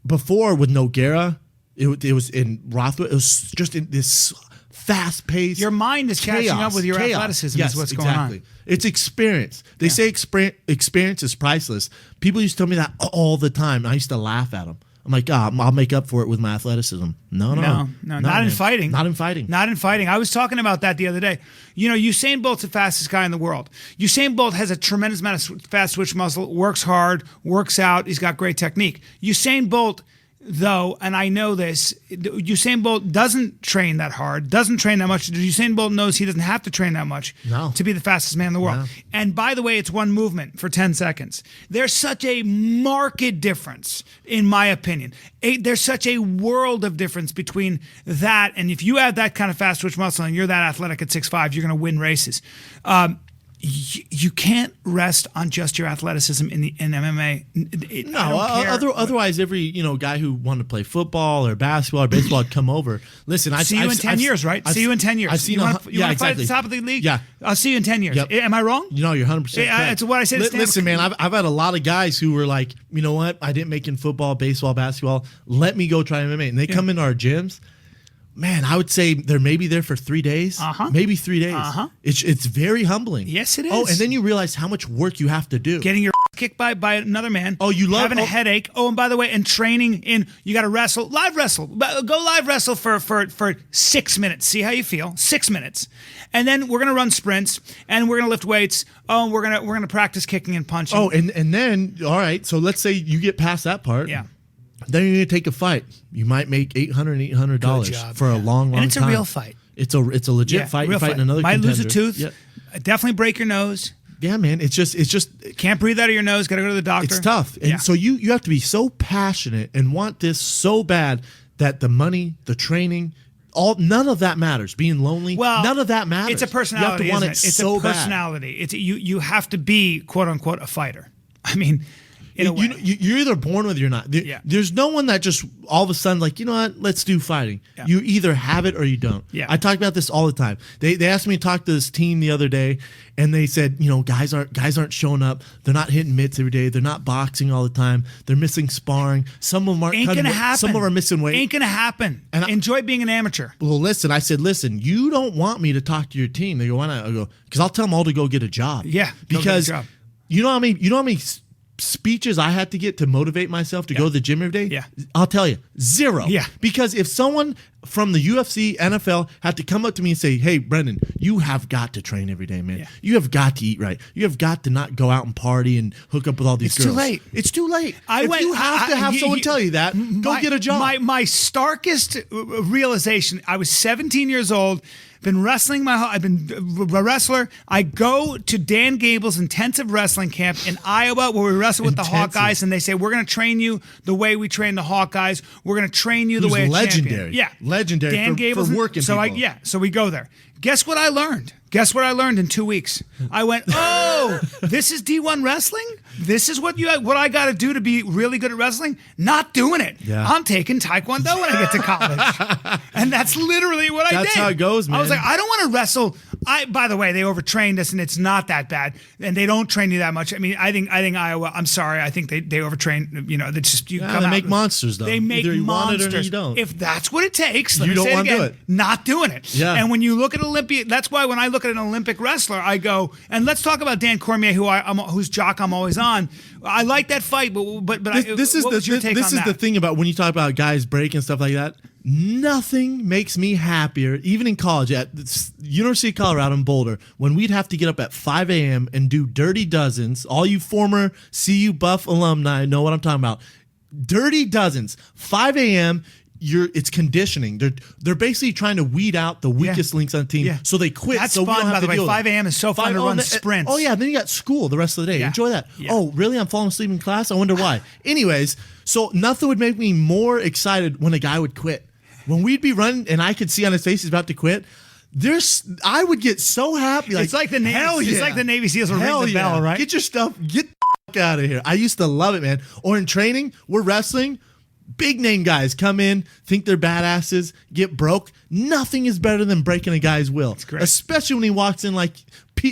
[SPEAKER 2] Before with Nogueira, it was in Rothwell. It was just in this fast pace.
[SPEAKER 1] Your mind is catching up with your athleticism.
[SPEAKER 2] Yes,
[SPEAKER 1] is what's
[SPEAKER 2] exactly.
[SPEAKER 1] going on.
[SPEAKER 2] It's experience. They say experience is priceless. People used to tell me that all the time. I used to laugh at them. I'm like, I'll make up for it with my athleticism. No,
[SPEAKER 1] not in fighting.
[SPEAKER 2] Not in fighting.
[SPEAKER 1] Not in fighting. I was talking about that the other day. Usain Bolt's the fastest guy in the world. Usain Bolt has a tremendous amount of fast twitch muscle, works hard, works out. He's got great technique. Usain Bolt though, and I know this, Usain Bolt doesn't train that hard, doesn't train that much. Usain Bolt knows he doesn't have to train that much to be the fastest man in the world.
[SPEAKER 2] No.
[SPEAKER 1] And by the way, it's one movement for 10 seconds. There's such a marked difference, in my opinion. There's such a world of difference between that, and if you have that kind of fast twitch muscle and you're that athletic at 6'5", you're going to win races. You can't rest on just your athleticism in MMA.
[SPEAKER 2] Otherwise, every guy who wanted to play football or basketball or baseball would come over. Listen,
[SPEAKER 1] see you in 10 years, right? See you in 10 years.
[SPEAKER 2] I've seen
[SPEAKER 1] you want to fight at the top of the league?
[SPEAKER 2] Yeah,
[SPEAKER 1] I'll see you in 10 years.
[SPEAKER 2] Yep.
[SPEAKER 1] Am I wrong?
[SPEAKER 2] You're 100%.
[SPEAKER 1] That's what I said.
[SPEAKER 2] Listen, man, I've had a lot of guys who were like, you know what? I didn't make it in football, baseball, basketball. Let me go try MMA, and they come into our gyms. Man, I would say they're maybe there for 3 days, maybe 3 days. It's very humbling.
[SPEAKER 1] Yes, it is.
[SPEAKER 2] Oh, and then you realize how much work you have to do.
[SPEAKER 1] Getting your kicked by another man.
[SPEAKER 2] Oh, you love
[SPEAKER 1] having a headache. Oh, and by the way, and training you got to live wrestle. Go live wrestle for 6 minutes. See how you feel. 6 minutes, and then we're gonna run sprints and we're gonna lift weights. Oh, and we're gonna practice kicking and punching.
[SPEAKER 2] Oh, and then all right. So let's say you get past that part.
[SPEAKER 1] Yeah.
[SPEAKER 2] Then you're gonna take a fight. You might make $800 for a long
[SPEAKER 1] and it's
[SPEAKER 2] time.
[SPEAKER 1] a real fight.
[SPEAKER 2] It's a legit fight. You're fighting another
[SPEAKER 1] contender. Might lose a tooth.
[SPEAKER 2] Yeah.
[SPEAKER 1] Definitely break your nose.
[SPEAKER 2] Yeah, man. It's just
[SPEAKER 1] can't breathe out of your nose. Got to go to the doctor.
[SPEAKER 2] It's tough, and so you have to be so passionate and want this so bad that the money, the training, none of that matters. Being lonely, none of that matters.
[SPEAKER 1] It's a personality.
[SPEAKER 2] You have to want
[SPEAKER 1] it? It's
[SPEAKER 2] so
[SPEAKER 1] a personality.
[SPEAKER 2] bad.
[SPEAKER 1] It's you have to be quote unquote a fighter. I mean.
[SPEAKER 2] You're either born with it or not. There's no one that just all of a sudden like, you know what, let's do fighting. Yeah. You either have it or you don't.
[SPEAKER 1] Yeah.
[SPEAKER 2] I talk about this all the time. They asked me to talk to this team the other day, and they said, guys aren't showing up. They're not hitting mitts every day. They're not boxing all the time. They're missing sparring. Some of them aren't.
[SPEAKER 1] Ain't gonna happen.
[SPEAKER 2] Some of them are missing weight.
[SPEAKER 1] Ain't gonna happen. And enjoy being an amateur.
[SPEAKER 2] Well, listen. I said, listen. You don't want me to talk to your team. They go, why not? I go, because I'll tell them all to go get a job.
[SPEAKER 1] Yeah,
[SPEAKER 2] because
[SPEAKER 1] go get a job.
[SPEAKER 2] You know how many speeches I had to get to motivate myself to go to the gym every day?
[SPEAKER 1] Yeah.
[SPEAKER 2] I'll tell you, 0.
[SPEAKER 1] Yeah.
[SPEAKER 2] Because if someone from the UFC, NFL had to come up to me and say, hey, Brendan, you have got to train every day, man. Yeah. You have got to eat right. You have got to not go out and party and hook up with all these girls.
[SPEAKER 1] It's too late.
[SPEAKER 2] It's too late. You have to have someone tell you that, go get a job.
[SPEAKER 1] My starkest realization, I was 17 years old, been wrestling I've been a wrestler. I go to Dan Gable's intensive wrestling camp in Iowa where we wrestle with the Hawkeyes, and they say, we're going to train you the way we train the Hawkeyes. We're going to train you the way a
[SPEAKER 2] legendary.
[SPEAKER 1] champion. Yeah.
[SPEAKER 2] Legendary Dan Gable's for working people.
[SPEAKER 1] So we go there. Guess what I learned? Guess what I learned in 2 weeks? I went, oh, this is D1 wrestling? This is what I got to do to be really good at wrestling? Not doing it.
[SPEAKER 2] Yeah.
[SPEAKER 1] I'm taking Taekwondo when I get to college. And that's literally what I did.
[SPEAKER 2] That's how it goes, man.
[SPEAKER 1] I was like, I don't want to wrestle. By the way, they overtrained us, and it's not that bad. And they don't train you that much. I mean, I think Iowa, I'm sorry, I think they overtrain, they just,
[SPEAKER 2] they make monsters, though.
[SPEAKER 1] They make
[SPEAKER 2] Either you
[SPEAKER 1] monsters.
[SPEAKER 2] want it or you don't.
[SPEAKER 1] If that's what it takes,
[SPEAKER 2] you don't want to do it.
[SPEAKER 1] Not doing it.
[SPEAKER 2] Yeah.
[SPEAKER 1] And when you look at Olympia, that's why when I look at an Olympic wrestler, I go, and let's talk about Dan Cormier, whose jock I'm always on. I like that fight, but
[SPEAKER 2] this is the thing about when you talk about guys break and stuff like that. Nothing makes me happier, even in college at University of Colorado in Boulder, when we'd have to get up at 5 a.m. and do Dirty Dozens. All you former CU Buff alumni know what I'm talking about. Dirty Dozens, 5 a.m. It's conditioning. They're basically trying to weed out the weakest links on the team, so they quit.
[SPEAKER 1] That's
[SPEAKER 2] so
[SPEAKER 1] fun,
[SPEAKER 2] we don't have
[SPEAKER 1] by the
[SPEAKER 2] to
[SPEAKER 1] way. 5 a.m. is so fun to run sprints.
[SPEAKER 2] Oh yeah, then you got school the rest of the day.
[SPEAKER 1] Yeah.
[SPEAKER 2] Enjoy that.
[SPEAKER 1] Yeah.
[SPEAKER 2] Oh really? I'm falling asleep in class. I wonder why. Anyways, so nothing would make me more excited when a guy would quit. When we'd be running and I could see on his face he's about to quit. I would get so happy.
[SPEAKER 1] It's like the Navy. It's like the Navy SEAls will ring the bell, right?
[SPEAKER 2] Get your stuff. Get the out of here. I used to love it, man. Or in training, we're wrestling. Big name guys come in, think they're badasses, get broke. Nothing is better than breaking a guy's will.
[SPEAKER 1] That's great.
[SPEAKER 2] Especially when he walks in like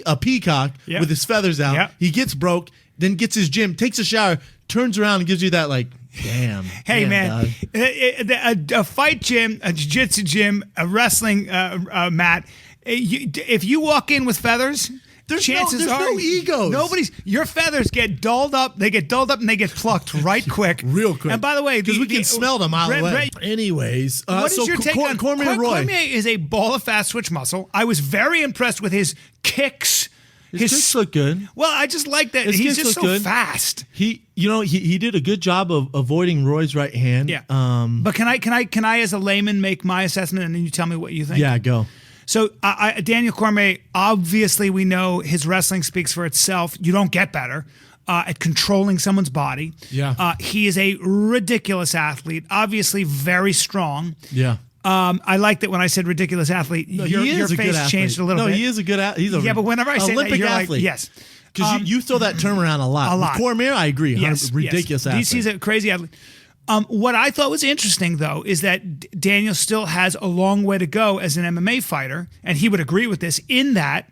[SPEAKER 2] a peacock with his feathers out.
[SPEAKER 1] Yep.
[SPEAKER 2] He gets broke, then gets his gym, takes a shower, turns around and gives you that like, damn.
[SPEAKER 1] Hey,
[SPEAKER 2] damn,
[SPEAKER 1] man, a fight gym, a jiu-jitsu gym, a wrestling mat, if you walk in with feathers... There's no egos. Your feathers get dulled up. They get dulled up and they get plucked right quick.
[SPEAKER 2] Real quick.
[SPEAKER 1] And by the way,
[SPEAKER 2] because we can smell them out of the way. Anyways,
[SPEAKER 1] what is your take on
[SPEAKER 2] Cormier Roy?
[SPEAKER 1] Cormier is a ball of fast switch muscle. I was very impressed with his kicks
[SPEAKER 2] His kicks look good.
[SPEAKER 1] Well, I just like that.
[SPEAKER 2] His
[SPEAKER 1] He's
[SPEAKER 2] kicks
[SPEAKER 1] just
[SPEAKER 2] look
[SPEAKER 1] so
[SPEAKER 2] good.
[SPEAKER 1] fast.
[SPEAKER 2] He did a good job of avoiding Roy's right hand.
[SPEAKER 1] Yeah. But can I, as a layman, make my assessment, and then you tell me what you think?
[SPEAKER 2] Yeah, go.
[SPEAKER 1] So Daniel Cormier, obviously we know his wrestling speaks for itself. You don't get better at controlling someone's body.
[SPEAKER 2] Yeah.
[SPEAKER 1] He is a ridiculous athlete, obviously very strong.
[SPEAKER 2] Yeah.
[SPEAKER 1] I like that when I said ridiculous athlete, your face changed a little bit.
[SPEAKER 2] No, he is a good athlete.
[SPEAKER 1] Yeah, but whenever I say
[SPEAKER 2] Olympic
[SPEAKER 1] that, you're
[SPEAKER 2] athlete.
[SPEAKER 1] like, yes.
[SPEAKER 2] Because you throw that term around a lot.
[SPEAKER 1] A lot.
[SPEAKER 2] With Cormier, I agree.
[SPEAKER 1] Yes,
[SPEAKER 2] ridiculous athlete.
[SPEAKER 1] DC's a crazy athlete. What I thought was interesting, though, is that Daniel still has a long way to go as an MMA fighter, and he would agree with this, in that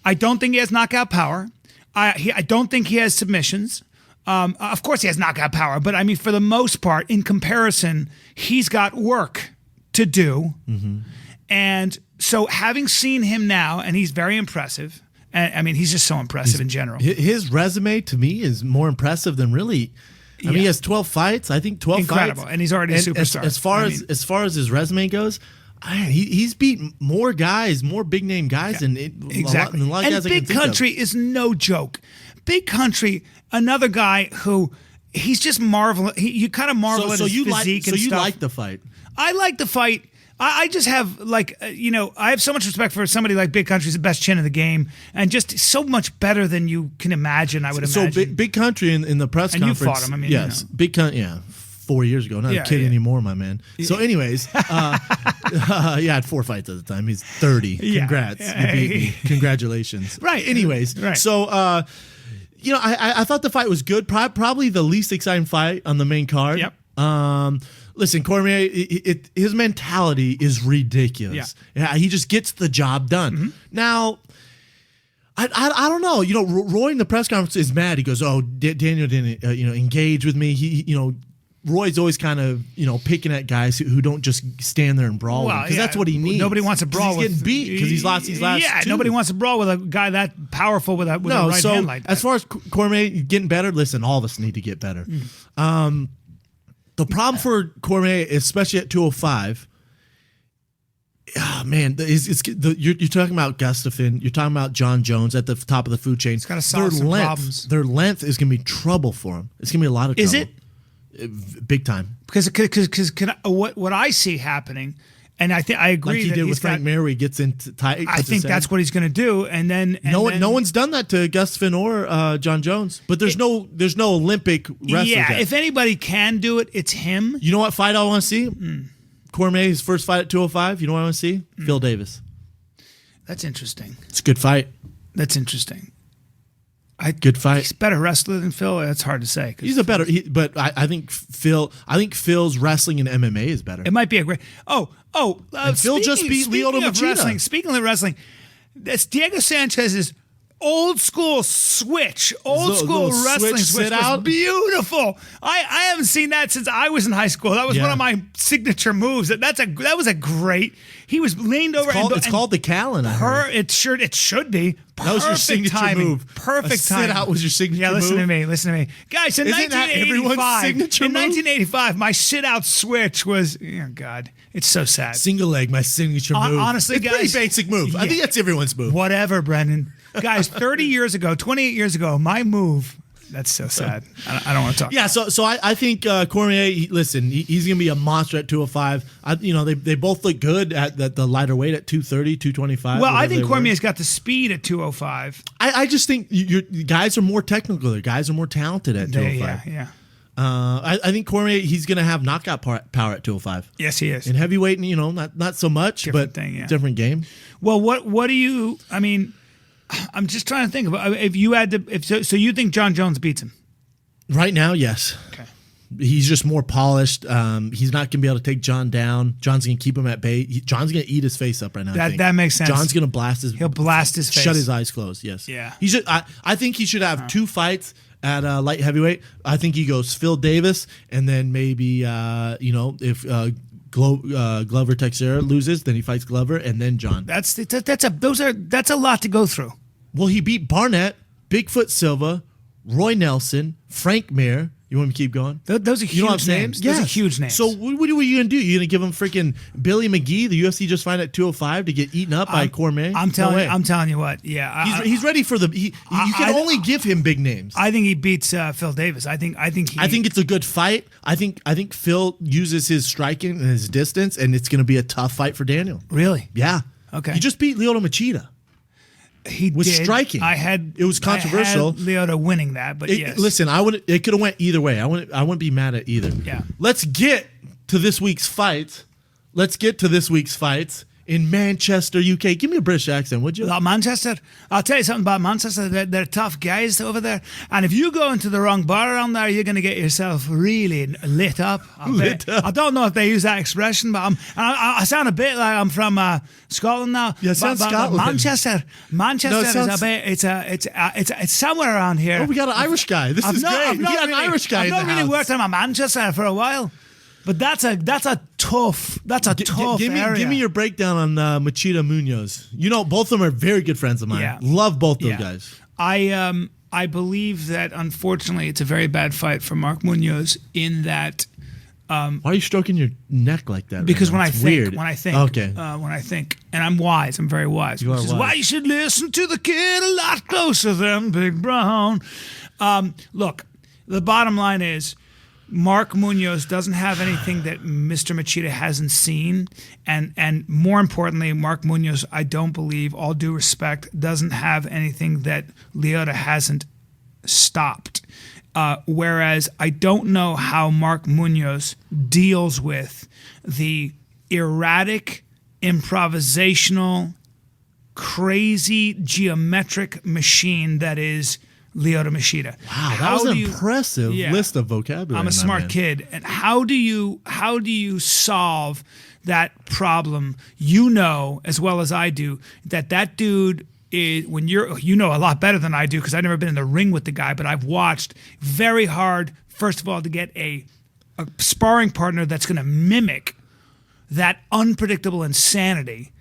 [SPEAKER 1] I don't think he has knockout power. I don't think he has submissions. Of course he has knockout power, but I mean, for the most part, in comparison, he's got work to do.
[SPEAKER 2] Mm-hmm.
[SPEAKER 1] And so having seen him now, and he's very impressive, and I mean, he's just so impressive in general.
[SPEAKER 2] His resume, to me, is more impressive than really... I mean, he has 12 fights. I think 12
[SPEAKER 1] Incredible.
[SPEAKER 2] fights.
[SPEAKER 1] And he's already a superstar.
[SPEAKER 2] As far as his resume goes, he's beat more guys, more big name guys,
[SPEAKER 1] Exactly.
[SPEAKER 2] than a lot of
[SPEAKER 1] and
[SPEAKER 2] guys I
[SPEAKER 1] Big
[SPEAKER 2] can think
[SPEAKER 1] Country
[SPEAKER 2] of.
[SPEAKER 1] is no joke. Big Country, another guy who he's just marvelous. You kind of marvel at his physique and stuff.
[SPEAKER 2] So you like the fight?
[SPEAKER 1] I like the fight. I just have I have so much respect for somebody like Big Country. He's the best chin in the game, and just so much better than you can imagine. I would imagine.
[SPEAKER 2] So Big Country in the press conference.
[SPEAKER 1] And you fought him. I mean,
[SPEAKER 2] yes, Big Country. Yeah, 4 years ago. Not a kid anymore, my man. So, anyways, I had 4 fights at the time. He's 30. Congrats, you beat me. Congratulations.
[SPEAKER 1] Right.
[SPEAKER 2] Anyways,
[SPEAKER 1] right.
[SPEAKER 2] So. I thought the fight was good. Probably the least exciting fight on the main card.
[SPEAKER 1] Yep.
[SPEAKER 2] Listen, Cormier, his mentality is ridiculous. Yeah, he just gets the job done. Mm-hmm. Now, I don't know. Roy in the press conference is mad. He goes, "Oh, Daniel didn't engage with me." Roy's always kind of picking at guys who don't just stand there and brawl because that's what he needs.
[SPEAKER 1] Nobody wants to brawl.
[SPEAKER 2] He's getting beat because he's lost these last.
[SPEAKER 1] Yeah,
[SPEAKER 2] 2.
[SPEAKER 1] nobody wants to brawl with a guy that powerful with a right hand like that.
[SPEAKER 2] As far as Cormier getting better, listen, all of us need to get better. The problem for Cormier, especially at 205, you're talking about Gustafsson, you're talking about John Jones at the top of the food chain.
[SPEAKER 1] It's got to solve some problems.
[SPEAKER 2] Their length is going to be trouble for him. It's going to be a lot of trouble.
[SPEAKER 1] Is it?
[SPEAKER 2] Big time.
[SPEAKER 1] Because what I see happening, and I agree
[SPEAKER 2] like he
[SPEAKER 1] that
[SPEAKER 2] did with Frank Mir, where he gets into tight.
[SPEAKER 1] I think that's what he's going to do, and then
[SPEAKER 2] no one's done that to Gustafsson or John Jones. But there's no Olympic wrestler.
[SPEAKER 1] Yeah,
[SPEAKER 2] yet.
[SPEAKER 1] if anybody can do it, it's him.
[SPEAKER 2] You know what fight I want to see? Cormier, his first fight at 205. You know what I want to see? Phil Davis.
[SPEAKER 1] That's interesting.
[SPEAKER 2] It's a good fight.
[SPEAKER 1] That's interesting.
[SPEAKER 2] Good fight.
[SPEAKER 1] He's a better wrestler than Phil. That's hard to say.
[SPEAKER 2] He's a better, but I think Phil's wrestling in MMA is better.
[SPEAKER 1] It might be a great.
[SPEAKER 2] And Phil just beat Lyoto Machida.
[SPEAKER 1] Speaking of wrestling, that's Diego Sanchez's old school switch, little wrestling switch was beautiful. I haven't seen that since I was in high school. That was one of my signature moves. That was a great. He was leaned over.
[SPEAKER 2] It's called the Callan.
[SPEAKER 1] It should be.
[SPEAKER 2] That was your signature
[SPEAKER 1] timing.
[SPEAKER 2] move.
[SPEAKER 1] Perfect timing.
[SPEAKER 2] Sit out was your signature move.
[SPEAKER 1] Listen to me, guys. In
[SPEAKER 2] Isn't that everyone's
[SPEAKER 1] 1985,
[SPEAKER 2] signature
[SPEAKER 1] in
[SPEAKER 2] move?
[SPEAKER 1] 1985, my sit out switch was. Oh God, it's so sad.
[SPEAKER 2] Single leg, my signature move.
[SPEAKER 1] Honestly,
[SPEAKER 2] it's
[SPEAKER 1] guys,
[SPEAKER 2] pretty basic move. I think that's everyone's move.
[SPEAKER 1] Whatever, Brendan. Guys, 30 years ago, 28 years ago, my move. That's so sad. I don't want to talk.
[SPEAKER 2] Yeah, so I think Cormier. He's going to be a monster at 205. They both look good at the lighter weight at 230, 225.
[SPEAKER 1] Well, I think Cormier's got the speed at 205.
[SPEAKER 2] I just think guys are more technical. Their guys are more talented at 205.
[SPEAKER 1] Yeah.
[SPEAKER 2] I think Cormier, he's going to have knockout power at 205.
[SPEAKER 1] Yes, he is.
[SPEAKER 2] In heavyweight, not so much,
[SPEAKER 1] different
[SPEAKER 2] but
[SPEAKER 1] thing, yeah.
[SPEAKER 2] Different game.
[SPEAKER 1] Well, what do you? I mean, I'm just trying to think about if you had to. So you think John Jones beats him?
[SPEAKER 2] Right now, yes.
[SPEAKER 1] Okay.
[SPEAKER 2] He's just more polished. He's not going to be able to take John down. John's going to keep him at bay. John's going to eat his face up right now.
[SPEAKER 1] That makes sense.
[SPEAKER 2] John's going to blast his.
[SPEAKER 1] He'll blast his face.
[SPEAKER 2] Shut his eyes closed. Yes.
[SPEAKER 1] Yeah.
[SPEAKER 2] He should. I think he should have 2 fights at light heavyweight. I think he goes Phil Davis, and then maybe if Glover Teixeira loses, then he fights Glover, and then John.
[SPEAKER 1] That's a lot to go through.
[SPEAKER 2] Well, he beat Barnett, Bigfoot Silva, Roy Nelson, Frank Mir, You want me to keep going?
[SPEAKER 1] Those are huge
[SPEAKER 2] don't have
[SPEAKER 1] names. Those are huge names.
[SPEAKER 2] So what are you going to do? You going to give him freaking Billy McGee, the UFC just find at 205 to get eaten up by Cormier?
[SPEAKER 1] I'm telling you what. Yeah,
[SPEAKER 2] he's ready for the. You can only give him big names.
[SPEAKER 1] I think he beats Phil Davis. I think
[SPEAKER 2] it's a good fight. I think Phil uses his striking and his distance, and it's going to be a tough fight for Daniel.
[SPEAKER 1] Really?
[SPEAKER 2] Yeah.
[SPEAKER 1] Okay.
[SPEAKER 2] He just beat Lyoto Machida.
[SPEAKER 1] He
[SPEAKER 2] was
[SPEAKER 1] did.
[SPEAKER 2] Striking.
[SPEAKER 1] It
[SPEAKER 2] was controversial.
[SPEAKER 1] I had Lyoto winning that, but yes.
[SPEAKER 2] Listen, it could have went either way. I wouldn't be mad at either.
[SPEAKER 1] Yeah.
[SPEAKER 2] Let's get to this week's fights. In Manchester, UK. Give me a British accent, would you?
[SPEAKER 1] Manchester. I'll tell you something about Manchester. They're tough guys over there. And if you go into the wrong bar around there, you're going to get yourself really lit up. I don't know if they use that expression, but I sound a bit like I'm from Scotland now.
[SPEAKER 2] Yeah, it sounds Scotland.
[SPEAKER 1] Manchester it's somewhere around here.
[SPEAKER 2] Oh, we got an Irish guy. This is great. We got an Irish guy in the house.
[SPEAKER 1] I've not really worked on Manchester for a while. But that's a tough area.
[SPEAKER 2] Give me your breakdown on Machida Munoz. You know, both of them are very good friends of mine.
[SPEAKER 1] Yeah.
[SPEAKER 2] Love both those guys.
[SPEAKER 1] I believe that unfortunately it's a very bad fight for Mark Munoz in that.
[SPEAKER 2] Why are you stroking your neck like that?
[SPEAKER 1] Because
[SPEAKER 2] right
[SPEAKER 1] when I think,
[SPEAKER 2] okay,
[SPEAKER 1] when I think, and I'm wise, I'm very wise.
[SPEAKER 2] You
[SPEAKER 1] which
[SPEAKER 2] are
[SPEAKER 1] is
[SPEAKER 2] wise.
[SPEAKER 1] why you should listen to the kid a lot closer than Big Brown. Look, the bottom line is, Mark Munoz doesn't have anything that Mr. Machida hasn't seen, and more importantly, Mark Munoz, I don't believe, all due respect, doesn't have anything that Lyoto hasn't stopped. Whereas I don't know how Mark Munoz deals with the erratic, improvisational, crazy, geometric machine that is Lyoto Machida.
[SPEAKER 2] Wow, that was an impressive list of vocabulary.
[SPEAKER 1] I'm a smart kid. And how do you solve that problem? You know as well as I do that dude is, when you know a lot better than I do because I've never been in the ring with the guy, but I've watched very hard, first of all, to get a sparring partner that's going to mimic that unpredictable insanity.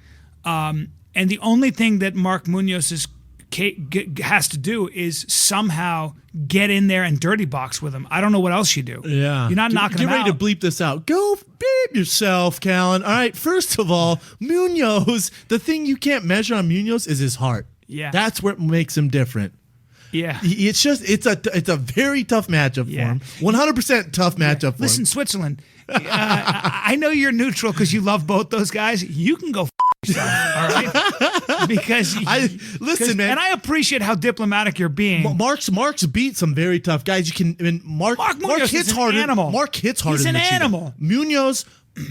[SPEAKER 1] And the only thing that Mark Munoz has to do is somehow get in there and dirty box with him. I don't know what else you do.
[SPEAKER 2] Yeah.
[SPEAKER 1] You're not knocking him out.
[SPEAKER 2] Get ready to bleep this out. Go beep yourself, Callan. All right, first of all, Munoz, the thing you can't measure on Munoz is his heart.
[SPEAKER 1] Yeah.
[SPEAKER 2] That's what makes him different.
[SPEAKER 1] Yeah.
[SPEAKER 2] It's a very tough matchup for him. 100% tough matchup for him.
[SPEAKER 1] Listen, Switzerland, I know you're neutral because you love both those guys. You can go yourself, all right? Because
[SPEAKER 2] listen, man,
[SPEAKER 1] and I appreciate how diplomatic you're being.
[SPEAKER 2] Mark's beat some very tough guys. Mark hits harder.
[SPEAKER 1] Animal.
[SPEAKER 2] Mark hits harder.
[SPEAKER 1] He's
[SPEAKER 2] than
[SPEAKER 1] an
[SPEAKER 2] Machida.
[SPEAKER 1] animal.
[SPEAKER 2] Munoz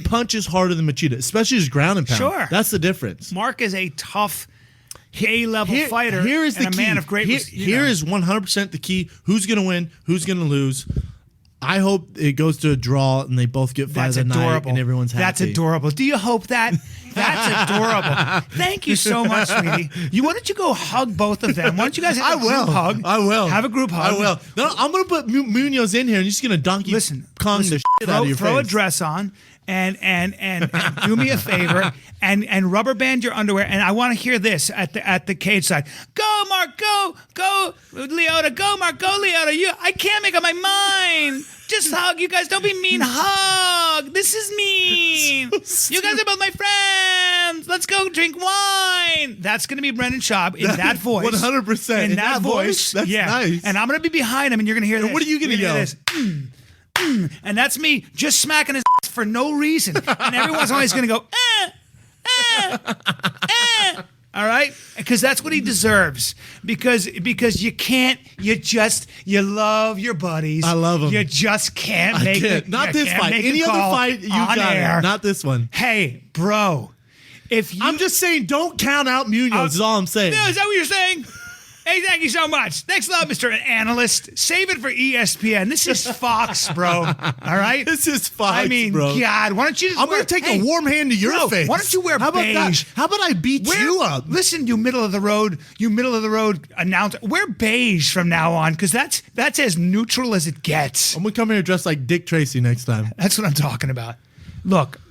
[SPEAKER 2] punches harder than Machida, especially his ground and pound.
[SPEAKER 1] Sure,
[SPEAKER 2] that's the difference.
[SPEAKER 1] Mark is a tough A-level fighter.
[SPEAKER 2] Here is the
[SPEAKER 1] and
[SPEAKER 2] key.
[SPEAKER 1] A man of great.
[SPEAKER 2] Here is 100% the key. Who's going to win? Who's going to lose? I hope it goes to a draw and they both get five a night and everyone's happy.
[SPEAKER 1] That's adorable. Do you hope that? That's adorable. Thank you so much, sweetie. Why don't you go hug both of them? Why don't you guys have a group hug?
[SPEAKER 2] I will.
[SPEAKER 1] Have a group hug.
[SPEAKER 2] I will. No, I'm going to put Munoz in here and you're just going to donkey Kong the shit out of your face.
[SPEAKER 1] Throw a dress on and do me a favor and rubber band your underwear. And I want to hear this at the cage side. Go, Mark, go, Lyoto, go, Mark, go, Lyoto. I can't make up my mind. Just hug, you guys. Don't be mean. Hug. This is mean. You guys are both my friends. Let's go drink wine. That's going to be Brendan Schaub in that voice.
[SPEAKER 2] 100%.
[SPEAKER 1] In that voice.
[SPEAKER 2] That's nice.
[SPEAKER 1] And I'm going to be behind him, and you're going to hear this.
[SPEAKER 2] What are you going to yell?
[SPEAKER 1] And that's me just smacking his ass for no reason. And every once in a while he's going to go, all right? Because that's what he deserves. Because you love your buddies.
[SPEAKER 2] I love them.
[SPEAKER 1] You just can't make it.
[SPEAKER 2] Not this fight. Any other fight, you got it. Not this one.
[SPEAKER 1] Hey, bro.
[SPEAKER 2] I'm just saying, don't count out Munoz is all I'm saying.
[SPEAKER 1] No, is that what you're saying? Hey, thank you so much. Thanks a lot, Mr. Analyst. Save it for ESPN. This is Fox, bro. All right?
[SPEAKER 2] This is Fox,
[SPEAKER 1] I mean,
[SPEAKER 2] bro.
[SPEAKER 1] God, why don't you just
[SPEAKER 2] I'm going to take a warm hand to your face.
[SPEAKER 1] Why don't you wear beige?
[SPEAKER 2] How about I beat you up?
[SPEAKER 1] Listen, you middle of the road announcer. Wear beige from now on because that's as neutral as it gets.
[SPEAKER 2] I'm going to come here dressed like Dick Tracy next time.
[SPEAKER 1] That's what I'm talking about. Look,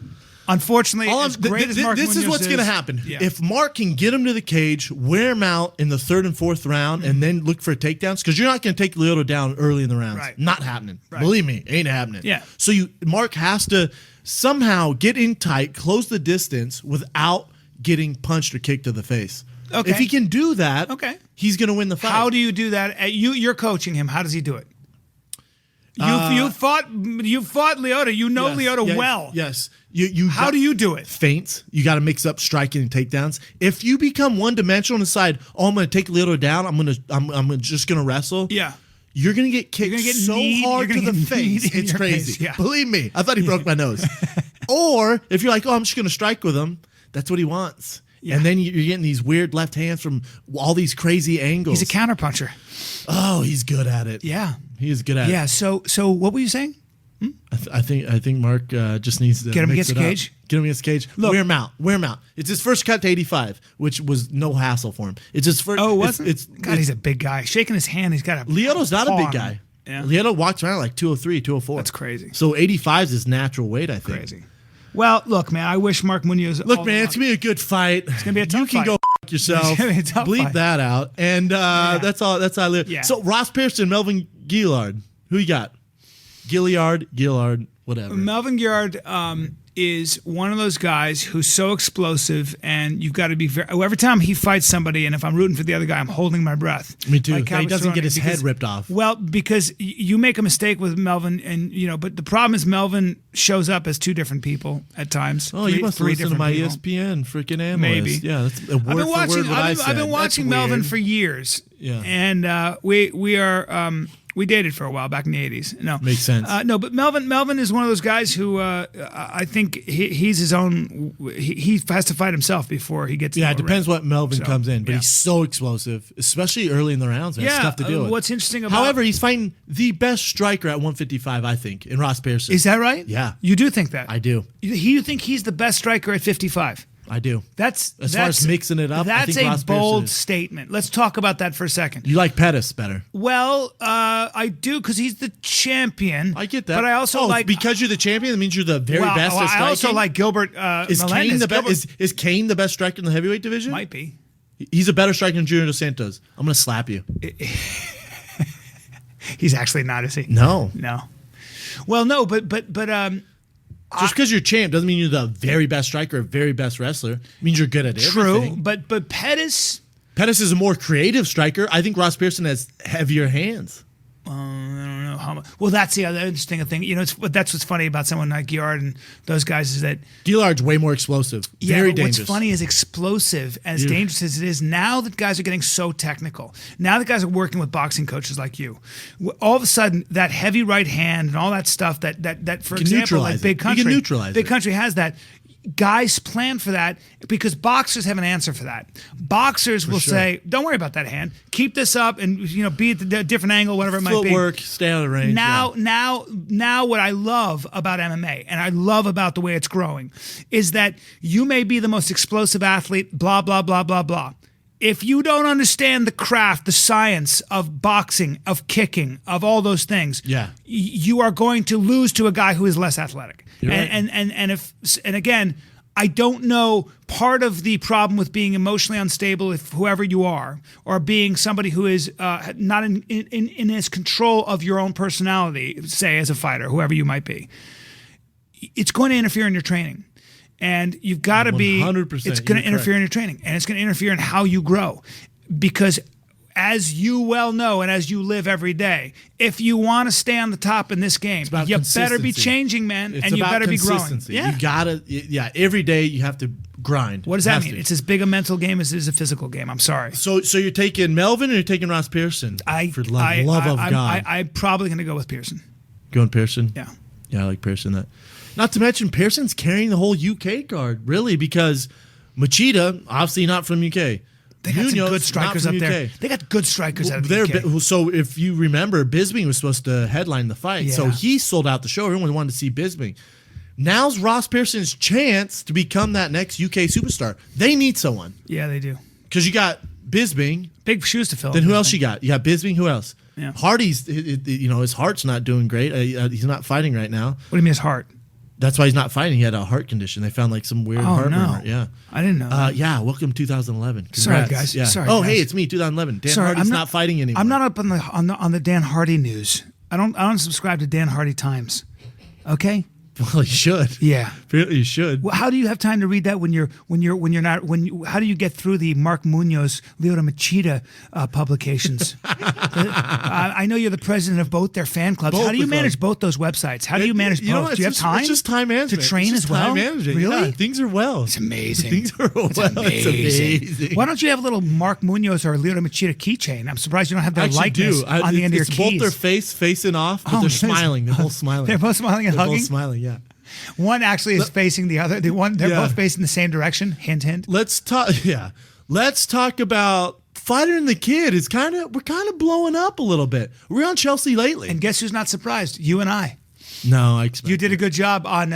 [SPEAKER 1] Unfortunately, as great as Mark
[SPEAKER 2] this is
[SPEAKER 1] Munoz
[SPEAKER 2] what's going to happen.
[SPEAKER 1] Yeah.
[SPEAKER 2] If Mark can get him to the cage, wear him out in the 3rd and 4th round, and then look for takedowns, because you're not going to take Lyoto down early in the rounds.
[SPEAKER 1] Right.
[SPEAKER 2] Not happening.
[SPEAKER 1] Right.
[SPEAKER 2] Believe me, ain't happening.
[SPEAKER 1] Yeah.
[SPEAKER 2] So Mark has to somehow get in tight, close the distance without getting punched or kicked to the face.
[SPEAKER 1] Okay.
[SPEAKER 2] If he can do that, he's going to win the fight.
[SPEAKER 1] How do you do that? You're coaching him. How does he do it? You fought Lyoto. You know Lyoto well.
[SPEAKER 2] Yes.
[SPEAKER 1] How do you do it?
[SPEAKER 2] Feints. You got to mix up striking and takedowns. If you become one dimensional and decide, I'm going to take Lyoto down, I'm just going to wrestle.
[SPEAKER 1] Yeah.
[SPEAKER 2] You're going to get kicked so hard to the face. It's crazy.
[SPEAKER 1] Face, yeah.
[SPEAKER 2] Believe me. I thought he broke my nose. Or if you're like, I'm just going to strike with him, that's what he wants. Yeah. And then you're getting these weird left hands from all these crazy angles.
[SPEAKER 1] He's a counterpuncher.
[SPEAKER 2] Oh, he's good at it.
[SPEAKER 1] Yeah.
[SPEAKER 2] He is good at it.
[SPEAKER 1] Yeah. So what were you saying?
[SPEAKER 2] I think Mark just needs to
[SPEAKER 1] get him
[SPEAKER 2] mix
[SPEAKER 1] against the cage.
[SPEAKER 2] Get him against the cage. Look, wear him out. It's his first cut to 85, which was no hassle for him. It's his first.
[SPEAKER 1] Oh, was it? God, he's a big guy. Shaking his hand, he's got a.
[SPEAKER 2] Lyoto's not a big guy.
[SPEAKER 1] Yeah.
[SPEAKER 2] Lyoto walks around like 203, 204.
[SPEAKER 1] That's crazy.
[SPEAKER 2] So 85 is his natural weight, I think.
[SPEAKER 1] Crazy. Well, look, man, I wish Mark Munoz.
[SPEAKER 2] Look, man, it's gonna be a good fight.
[SPEAKER 1] It's gonna be a tough fight.
[SPEAKER 2] You can go yourself.
[SPEAKER 1] It's gonna be a tough
[SPEAKER 2] Bleep
[SPEAKER 1] fight.
[SPEAKER 2] that out, and that's all. That's how I live.
[SPEAKER 1] Yeah.
[SPEAKER 2] So Ross Pearson, Melvin Gillard, who you got? Gillard, whatever.
[SPEAKER 1] Melvin Gillard is one of those guys who's so explosive, and you've got to be very. Every time he fights somebody, and if I'm rooting for the other guy, I'm holding my breath.
[SPEAKER 2] Me too.
[SPEAKER 1] Like
[SPEAKER 2] He doesn't get his head ripped off.
[SPEAKER 1] Well, because you make a mistake with Melvin, and but the problem is Melvin shows up as two different people at times.
[SPEAKER 2] Oh, you must listen to my ESPN freaking analyst.
[SPEAKER 1] Maybe.
[SPEAKER 2] Yeah, that's a word
[SPEAKER 1] I've been watching Melvin for years.
[SPEAKER 2] Yeah.
[SPEAKER 1] And we are. We dated for a while back in the 80s. No.
[SPEAKER 2] Makes sense.
[SPEAKER 1] No, but Melvin is one of those guys who I think he's his own. He has to fight himself before he gets.
[SPEAKER 2] Yeah, it depends what Melvin comes in, but
[SPEAKER 1] yeah.
[SPEAKER 2] he's so explosive, especially early in the rounds. Man.
[SPEAKER 1] Yeah,
[SPEAKER 2] It's tough to deal with.
[SPEAKER 1] What's interesting about.
[SPEAKER 2] However, he's fighting the best striker at 155, I think, in Ross Pearson.
[SPEAKER 1] Is that right?
[SPEAKER 2] Yeah.
[SPEAKER 1] You do think that?
[SPEAKER 2] I do.
[SPEAKER 1] You think he's the best striker at 55?
[SPEAKER 2] I do.
[SPEAKER 1] That's
[SPEAKER 2] as far as mixing it up.
[SPEAKER 1] That's
[SPEAKER 2] I think Ross
[SPEAKER 1] a bold
[SPEAKER 2] Pearson
[SPEAKER 1] statement. Let's talk about that for a second.
[SPEAKER 2] You like Pettis better?
[SPEAKER 1] Well, I do because he's the champion.
[SPEAKER 2] I get that,
[SPEAKER 1] but I also like
[SPEAKER 2] because you're the champion. That means you're the very best at striking.
[SPEAKER 1] I also like Gilbert.
[SPEAKER 2] Is
[SPEAKER 1] Melendez.
[SPEAKER 2] Kane the best? Is Kane the best striker in the heavyweight division?
[SPEAKER 1] Might be.
[SPEAKER 2] He's a better striker than Junior Dos Santos. I'm gonna slap you.
[SPEAKER 1] He's actually not, is he?
[SPEAKER 2] No.
[SPEAKER 1] Well, no, but
[SPEAKER 2] just because you're champ doesn't mean you're the very best striker or very best wrestler. It means you're good at everything.
[SPEAKER 1] True, but Pettis
[SPEAKER 2] is a more creative striker. I think Ross Pearson has heavier hands.
[SPEAKER 1] I don't know how much. Well, that's the other interesting thing. That's what's funny about someone like Gillard and those guys is that
[SPEAKER 2] Gillard's way more explosive. Very dangerous.
[SPEAKER 1] What's funny is explosive, as dangerous as it is. Now that guys are getting so technical. Now that guys are working with boxing coaches like you. All of a sudden, that heavy right hand and all that stuff that for example, like Big Country,
[SPEAKER 2] you can neutralize
[SPEAKER 1] Big Country has that. Guys plan for that because boxers have an answer for that. Boxers will say, "Don't worry about that hand. Keep this up, and be at the different angle, whatever it might be."
[SPEAKER 2] Footwork, stay out of the range.
[SPEAKER 1] Now, what I love about MMA and I love about the way it's growing is that you may be the most explosive athlete. Blah blah blah blah blah. If you don't understand the craft, the science of boxing, of kicking, of all those things, you are going to lose to a guy who is less athletic. And again, I don't know. Part of the problem with being emotionally unstable, if whoever you are, or being somebody who is not in his control of your own personality, say as a fighter, whoever you might be, it's going to interfere in your training. And you've got to be,
[SPEAKER 2] 100%,
[SPEAKER 1] it's going to interfere in your training, and it's going to interfere in how you grow. Because as you well know, and as you live every day, if you want to stay on the top in this game, you better be changing, man, and you better be growing.
[SPEAKER 2] Yeah. You got to, every day you have to grind.
[SPEAKER 1] What does that mean? It's as big a mental game as it is a physical game. I'm sorry.
[SPEAKER 2] So you're taking Melvin or you're taking Ross Pearson?
[SPEAKER 1] For
[SPEAKER 2] love of God.
[SPEAKER 1] I'm probably going to go with Pearson.
[SPEAKER 2] Going Pearson?
[SPEAKER 1] Yeah.
[SPEAKER 2] Yeah, I like Pearson. Not to mention, Pearson's carrying the whole UK card, really, because Machida, obviously not from UK.
[SPEAKER 1] They got
[SPEAKER 2] Munoz,
[SPEAKER 1] some good strikers up there. They got good strikers out of the UK.
[SPEAKER 2] So if you remember, Bisping was supposed to headline the fight. Yeah. So he sold out the show. Everyone wanted to see Bisping. Now's Ross Pearson's chance to become that next UK superstar. They need someone.
[SPEAKER 1] Yeah, they do.
[SPEAKER 2] Because you got Bisping.
[SPEAKER 1] Big shoes to fill.
[SPEAKER 2] Then who else you got? You got Bisping. Who else?
[SPEAKER 1] Yeah.
[SPEAKER 2] Hardy's, his heart's not doing great. He's not fighting right now.
[SPEAKER 1] What do you mean his heart?
[SPEAKER 2] That's why he's not fighting. He had a heart condition. They found like some weird heart murmur. Yeah.
[SPEAKER 1] I didn't know that.
[SPEAKER 2] Yeah, welcome 2011. Congrats.
[SPEAKER 1] Sorry, guys.
[SPEAKER 2] Yeah.
[SPEAKER 1] Sorry,
[SPEAKER 2] oh,
[SPEAKER 1] guys.
[SPEAKER 2] hey, it's me, 2011. Dan
[SPEAKER 1] Sorry,
[SPEAKER 2] Hardy's not fighting anymore.
[SPEAKER 1] I'm not up on the Dan Hardy news. I don't subscribe to Dan Hardy Times. Okay?
[SPEAKER 2] Well, you should.
[SPEAKER 1] Yeah.
[SPEAKER 2] Apparently you should.
[SPEAKER 1] Well, how do you have time to read that when you're not how do you get through the Mark Munoz, Leo Machida publications? I know you're the president of both their fan clubs.
[SPEAKER 2] Both
[SPEAKER 1] how do you
[SPEAKER 2] the
[SPEAKER 1] manage
[SPEAKER 2] clubs.
[SPEAKER 1] both those websites? How do you manage
[SPEAKER 2] know,
[SPEAKER 1] both? Do you have time?
[SPEAKER 2] It's just time management.
[SPEAKER 1] To train
[SPEAKER 2] it's
[SPEAKER 1] as well?
[SPEAKER 2] Time management.
[SPEAKER 1] Really?
[SPEAKER 2] Yeah, things are well.
[SPEAKER 1] It's amazing.
[SPEAKER 2] Things are well.
[SPEAKER 1] It's amazing.
[SPEAKER 2] It's amazing.
[SPEAKER 1] Why don't you have a little Mark Munoz or Leo Machida keychain? I'm surprised you don't have their
[SPEAKER 2] Actually
[SPEAKER 1] likeness on the end of your
[SPEAKER 2] it's
[SPEAKER 1] keys.
[SPEAKER 2] both their face facing off, but they're smiling. They're both smiling.
[SPEAKER 1] They're both smiling and
[SPEAKER 2] They're
[SPEAKER 1] hugging?
[SPEAKER 2] both smiling, yeah.
[SPEAKER 1] One actually is facing the other. They're both facing the same direction. Hint, hint.
[SPEAKER 2] Let's talk. Yeah, let's talk about Fighter and the Kid. We're kind of blowing up a little bit. We're on Chelsea lately.
[SPEAKER 1] And guess who's not surprised? You and I.
[SPEAKER 2] No, I expect
[SPEAKER 1] You did a good job on.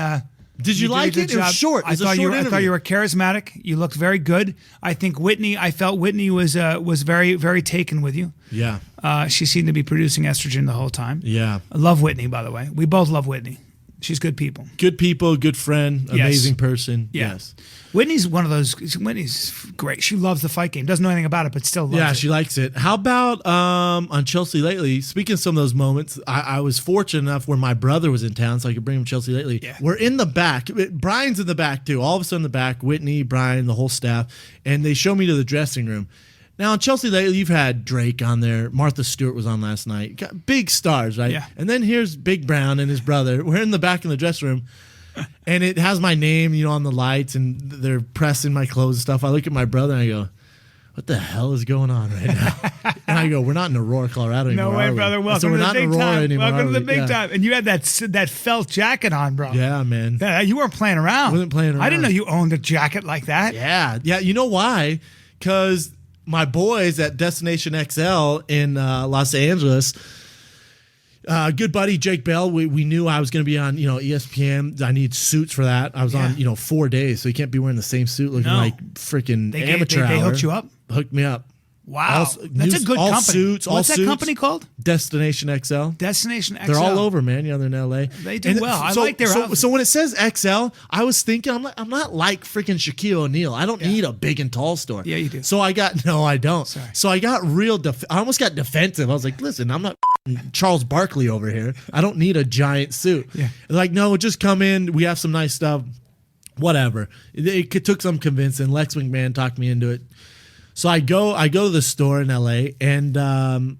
[SPEAKER 2] Did you like it? It was short.
[SPEAKER 1] I thought you were charismatic. You looked very good. I felt Whitney was very, very taken with you.
[SPEAKER 2] Yeah.
[SPEAKER 1] She seemed to be producing estrogen the whole time.
[SPEAKER 2] Yeah.
[SPEAKER 1] I love Whitney, by the way. We both love Whitney. She's good people.
[SPEAKER 2] Good people, good friend, amazing person.
[SPEAKER 1] Yeah.
[SPEAKER 2] Yes.
[SPEAKER 1] Whitney's one of those. Whitney's great. She loves the fight game. Doesn't know anything about it, but still loves it.
[SPEAKER 2] Yeah, she likes it. How about on Chelsea lately? Speaking of some of those moments, I was fortunate enough where my brother was in town, so I could bring him Chelsea lately.
[SPEAKER 1] Yeah.
[SPEAKER 2] We're in the back. Brian's in the back too. All of us in the back. Whitney, Brian, the whole staff, and they show me to the dressing room. Now, on Chelsea lately, you've had Drake on there. Martha Stewart was on last night. Got big stars, right?
[SPEAKER 1] Yeah.
[SPEAKER 2] And then here's Big Brown and his brother. We're in the back in the dressing room, and it has my name, on the lights, and they're pressing my clothes and stuff. I look at my brother, and I go, what the hell is going on right now? And I go, we're not in Aurora, Colorado anymore.
[SPEAKER 1] No way, brother. Welcome to the big time. Welcome to the big time. And you had that felt jacket on, bro.
[SPEAKER 2] Yeah, man.
[SPEAKER 1] Yeah, you weren't playing around.
[SPEAKER 2] Wasn't playing around.
[SPEAKER 1] I didn't know you owned a jacket like that.
[SPEAKER 2] Yeah. Yeah, you know why? Because my boys at Destination XL in Los Angeles, good buddy Jake Bell, we knew I was going to be on ESPN. I need suits for that. I was on 4 days, so you can't be wearing the same suit looking like freaking amateur hour.
[SPEAKER 1] They hooked you up?
[SPEAKER 2] Hooked me up.
[SPEAKER 1] Wow. That's a good company.
[SPEAKER 2] Suits,
[SPEAKER 1] What's that company called?
[SPEAKER 2] Destination XL.
[SPEAKER 1] Destination XL.
[SPEAKER 2] They're all over, man. They're in LA.
[SPEAKER 1] They do well. I like their outfits.
[SPEAKER 2] So when it says XL, I was thinking, I'm not like freaking Shaquille O'Neal. I don't need a big and tall store.
[SPEAKER 1] Yeah, you do.
[SPEAKER 2] So I don't.
[SPEAKER 1] Sorry.
[SPEAKER 2] So I got I almost got defensive. I was like, listen, I'm not Charles Barkley over here. I don't need a giant suit.
[SPEAKER 1] Yeah.
[SPEAKER 2] They're like, no, just come in. We have some nice stuff. Whatever. It took some convincing. Lex McMahon talked me into it. So I go to the store in LA, and man,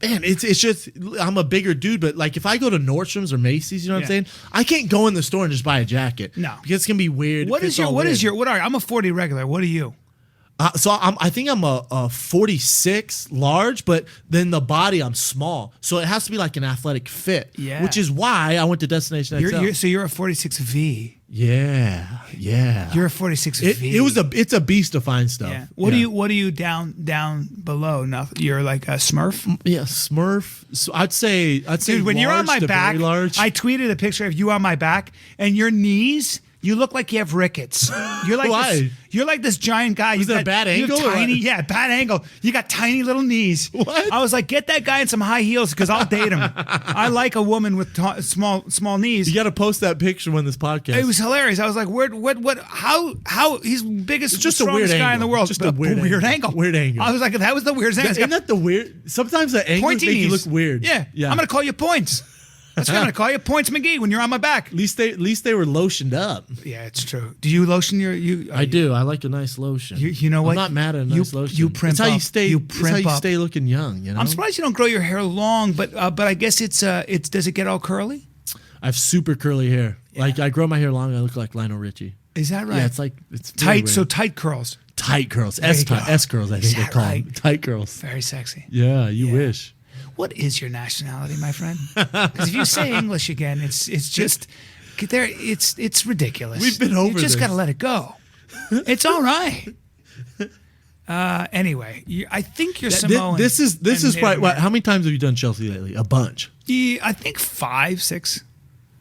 [SPEAKER 2] it's just I'm a bigger dude, but like if I go to Nordstrom's or Macy's, you know what I'm saying? I can't go in the store and just buy a jacket.
[SPEAKER 1] No,
[SPEAKER 2] because it's gonna be weird.
[SPEAKER 1] What are you? I'm a 40 regular. What are you?
[SPEAKER 2] So I think I'm a 46 large, but then the body I'm small, so it has to be like an athletic fit.
[SPEAKER 1] Yeah,
[SPEAKER 2] which is why I went to Destination XL.
[SPEAKER 1] So you're a 46V.
[SPEAKER 2] Yeah.
[SPEAKER 1] You're a 46V.
[SPEAKER 2] It's a beast to find stuff.
[SPEAKER 1] Yeah. What do you down below? Nothing. You're like a Smurf.
[SPEAKER 2] Yeah, Smurf. So I'd say.
[SPEAKER 1] Dude, when you're on my back, I tweeted a picture of you on my back, and your knees. You look like you have rickets. You're like
[SPEAKER 2] Why?
[SPEAKER 1] You're like this giant guy.
[SPEAKER 2] Is that a bad angle?
[SPEAKER 1] Bad angle. You got tiny little knees.
[SPEAKER 2] What?
[SPEAKER 1] I was like, get that guy in some high heels because I'll date him. I like a woman with small knees.
[SPEAKER 2] You got to post that picture when this podcast.
[SPEAKER 1] It was hilarious. I was like, how he's biggest,
[SPEAKER 2] it's just a weird
[SPEAKER 1] guy
[SPEAKER 2] angle.
[SPEAKER 1] in the world.
[SPEAKER 2] Just a weird angle. Weird angle.
[SPEAKER 1] I was like, that was the weirdest angle.
[SPEAKER 2] Isn't that the weird? Sometimes the angles make you look weird.
[SPEAKER 1] Yeah. I'm gonna call you Points. That's what I'm gonna call you, Points McGee, when you're on my back.
[SPEAKER 2] At least they were lotioned up.
[SPEAKER 1] Yeah, it's true. Do you lotion your?
[SPEAKER 2] I do. I like a nice lotion.
[SPEAKER 1] You know what?
[SPEAKER 2] I'm not mad at a nice lotion.
[SPEAKER 1] You primp
[SPEAKER 2] it's how
[SPEAKER 1] up.
[SPEAKER 2] you stay. It's how you stay looking young. You know.
[SPEAKER 1] I'm surprised you don't grow your hair long, but I guess it's does it get all curly?
[SPEAKER 2] I have super curly hair.
[SPEAKER 1] Yeah.
[SPEAKER 2] Like I grow my hair long, I look like Lionel Richie.
[SPEAKER 1] Is that right?
[SPEAKER 2] Yeah, it's
[SPEAKER 1] tight.
[SPEAKER 2] Weird.
[SPEAKER 1] So tight curls.
[SPEAKER 2] Tight curls. S curls. I think they call them. Tight curls.
[SPEAKER 1] Very sexy.
[SPEAKER 2] Yeah, you wish.
[SPEAKER 1] What is your nationality, my friend? Because if you say English again, it's just there. It's ridiculous.
[SPEAKER 2] We've been over.
[SPEAKER 1] You just got to let it go. It's all right. Anyway, I think you're Samoan.
[SPEAKER 2] This is probably how many times have you done Chelsea lately? A bunch.
[SPEAKER 1] Yeah, I think 5, 6.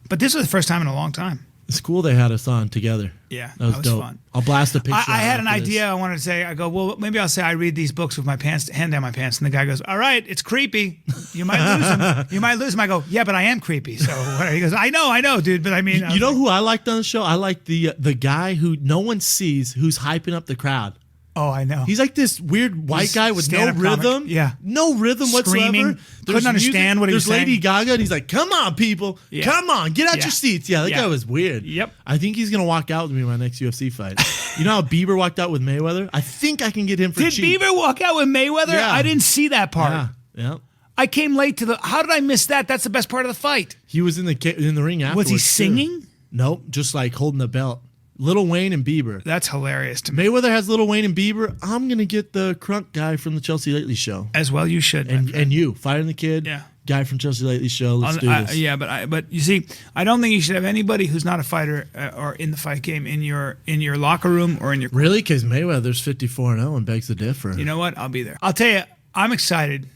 [SPEAKER 1] But this was the first time in a long time.
[SPEAKER 2] It's cool they had us on together.
[SPEAKER 1] Yeah,
[SPEAKER 2] that was dope.
[SPEAKER 1] fun.
[SPEAKER 2] I'll blast a picture.
[SPEAKER 1] I had an
[SPEAKER 2] after
[SPEAKER 1] idea.
[SPEAKER 2] this.
[SPEAKER 1] I wanted to say. I go, well, maybe I'll say I read these books with my pants, hand down my pants, and the guy goes, "All right, it's creepy. You might lose him. You might lose him." I go, "Yeah, but I am creepy." So whatever. He goes, "I know, dude, but I mean,
[SPEAKER 2] You know who I liked on the show? I like the guy who no one sees who's hyping up the crowd.
[SPEAKER 1] Oh, I know.
[SPEAKER 2] He's like this weird white guy with no
[SPEAKER 1] stand-up comic.
[SPEAKER 2] rhythm.
[SPEAKER 1] Yeah.
[SPEAKER 2] No rhythm
[SPEAKER 1] Screaming.
[SPEAKER 2] whatsoever.
[SPEAKER 1] Couldn't understand what he was
[SPEAKER 2] There's Lady
[SPEAKER 1] saying.
[SPEAKER 2] Gaga, and he's like, "Come on, people.
[SPEAKER 1] Yeah.
[SPEAKER 2] Come on. Get out
[SPEAKER 1] Yeah.
[SPEAKER 2] your seats." Yeah, that
[SPEAKER 1] Yeah.
[SPEAKER 2] guy was weird.
[SPEAKER 1] Yep.
[SPEAKER 2] I think he's going to walk out with me in my next UFC fight. You know how Bieber walked out with Mayweather? I think I can get him for
[SPEAKER 1] Did
[SPEAKER 2] cheap.
[SPEAKER 1] Bieber walk out with Mayweather?
[SPEAKER 2] Yeah.
[SPEAKER 1] I didn't see that part.
[SPEAKER 2] Yeah. Yeah.
[SPEAKER 1] I came late to the. How did I miss that? That's the best part of the fight.
[SPEAKER 2] He was in the ring afterwards.
[SPEAKER 1] Was he
[SPEAKER 2] too.
[SPEAKER 1] singing?
[SPEAKER 2] Nope, just like holding the belt. Lil Wayne and Bieber.
[SPEAKER 1] That's hilarious to me.
[SPEAKER 2] Mayweather has Lil Wayne and Bieber. I'm going to get the crunk guy from the Chelsea Lately show.
[SPEAKER 1] As well, you should.
[SPEAKER 2] And you, Firing the Kid,
[SPEAKER 1] Yeah.
[SPEAKER 2] guy from Chelsea Lately show. Let's do this.
[SPEAKER 1] Yeah, but you see, I don't think you should have anybody who's not a fighter or in the fight game in your locker room or in your.
[SPEAKER 2] Really? Because Mayweather's 54-0 and begs to differ.
[SPEAKER 1] You know what? I'll be there. I'll tell you, I'm excited.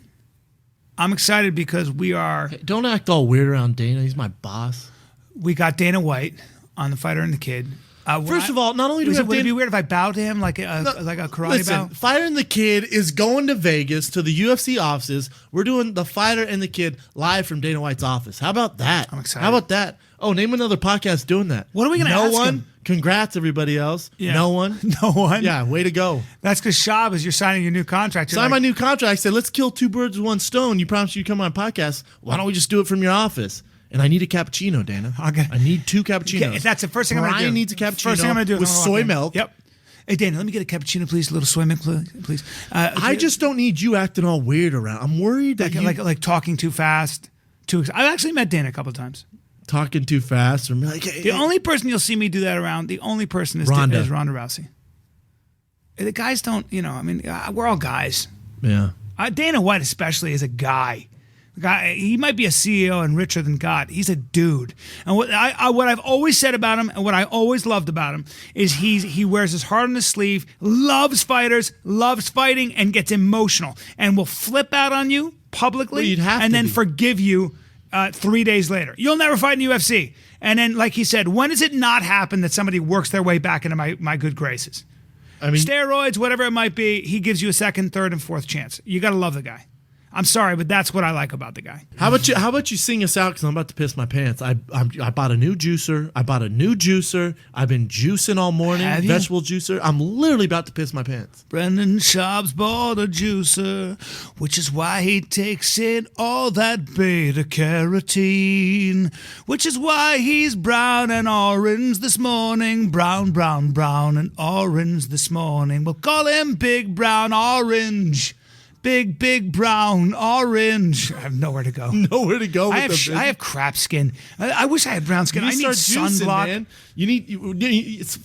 [SPEAKER 1] I'm excited because we
[SPEAKER 2] Don't act all weird around Dana. He's my boss.
[SPEAKER 1] got Dana White on the Fighter and the Kid.
[SPEAKER 2] First of all, not only do we have
[SPEAKER 1] would it
[SPEAKER 2] Dana,
[SPEAKER 1] be weird if I bowed to him like a karate
[SPEAKER 2] listen,
[SPEAKER 1] bow?
[SPEAKER 2] Fighter and the Kid is going to Vegas to the UFC offices. We're doing the Fighter and the Kid live from Dana White's office. How about that?
[SPEAKER 1] I'm excited.
[SPEAKER 2] How about that? Oh, name another podcast doing that.
[SPEAKER 1] What are we gonna
[SPEAKER 2] No
[SPEAKER 1] ask
[SPEAKER 2] one.
[SPEAKER 1] him?
[SPEAKER 2] Congrats, everybody else.
[SPEAKER 1] Yeah.
[SPEAKER 2] No one.
[SPEAKER 1] No one.
[SPEAKER 2] Yeah, way to go.
[SPEAKER 1] That's because Shab is you're signing your new contract. You're
[SPEAKER 2] Sign my
[SPEAKER 1] like,
[SPEAKER 2] new contract. I said, let's kill two birds with one stone. You promised you'd come on a podcast. Why don't we just do it from your office? And I need a cappuccino, Dana.
[SPEAKER 1] Okay.
[SPEAKER 2] I need 2 cappuccinos.
[SPEAKER 1] Okay, that's the first thing I'm going to do.
[SPEAKER 2] Brian needs a cappuccino
[SPEAKER 1] First thing I'm going to do
[SPEAKER 2] with
[SPEAKER 1] is I'm gonna
[SPEAKER 2] soy
[SPEAKER 1] walk in.
[SPEAKER 2] milk.
[SPEAKER 1] Yep. Hey, Dana, let me get a cappuccino, please. A little soy milk, please.
[SPEAKER 2] I just don't need you acting all weird around. I'm worried that you
[SPEAKER 1] like talking too fast. I've actually met Dana a couple of times.
[SPEAKER 2] talking too fast or like. Hey,
[SPEAKER 1] The only person you'll see me do that around, the only person is
[SPEAKER 2] Ronda
[SPEAKER 1] Rousey. The guys don't, we're all guys.
[SPEAKER 2] Yeah.
[SPEAKER 1] Dana White especially is a guy. He might be a CEO and richer than God. He's a dude. And what I've always said about him and what I always loved about him is he wears his heart on his sleeve, loves fighters, loves fighting, and gets emotional and will flip out on you publicly
[SPEAKER 2] Well, you'd have
[SPEAKER 1] and
[SPEAKER 2] to
[SPEAKER 1] then
[SPEAKER 2] be.
[SPEAKER 1] forgive you 3 days later. You'll never fight in the UFC. And then, like he said, when does it not happen that somebody works their way back into my good graces?
[SPEAKER 2] I mean,
[SPEAKER 1] Steroids, whatever it might be, he gives you a second, third, and fourth chance. You got to love the guy. I'm sorry, but that's what I like about the guy.
[SPEAKER 2] how about you sing us out? Because I'm about to piss my pants. I bought a new juicer. I've been juicing all morning.
[SPEAKER 1] Have you?
[SPEAKER 2] Vegetable juicer. I'm literally about to piss my pants.
[SPEAKER 1] Brendan Schaub's bought a juicer, which is why he takes in all that beta carotene, which is why he's brown and orange this morning. Brown, brown, brown and orange this morning. We'll call him Big Brown Orange. Big brown orange. I have nowhere to go.
[SPEAKER 2] Nowhere to go with
[SPEAKER 1] I have crap skin. I wish I had brown skin.
[SPEAKER 2] You
[SPEAKER 1] I need
[SPEAKER 2] start juicing,
[SPEAKER 1] sunblock.
[SPEAKER 2] man.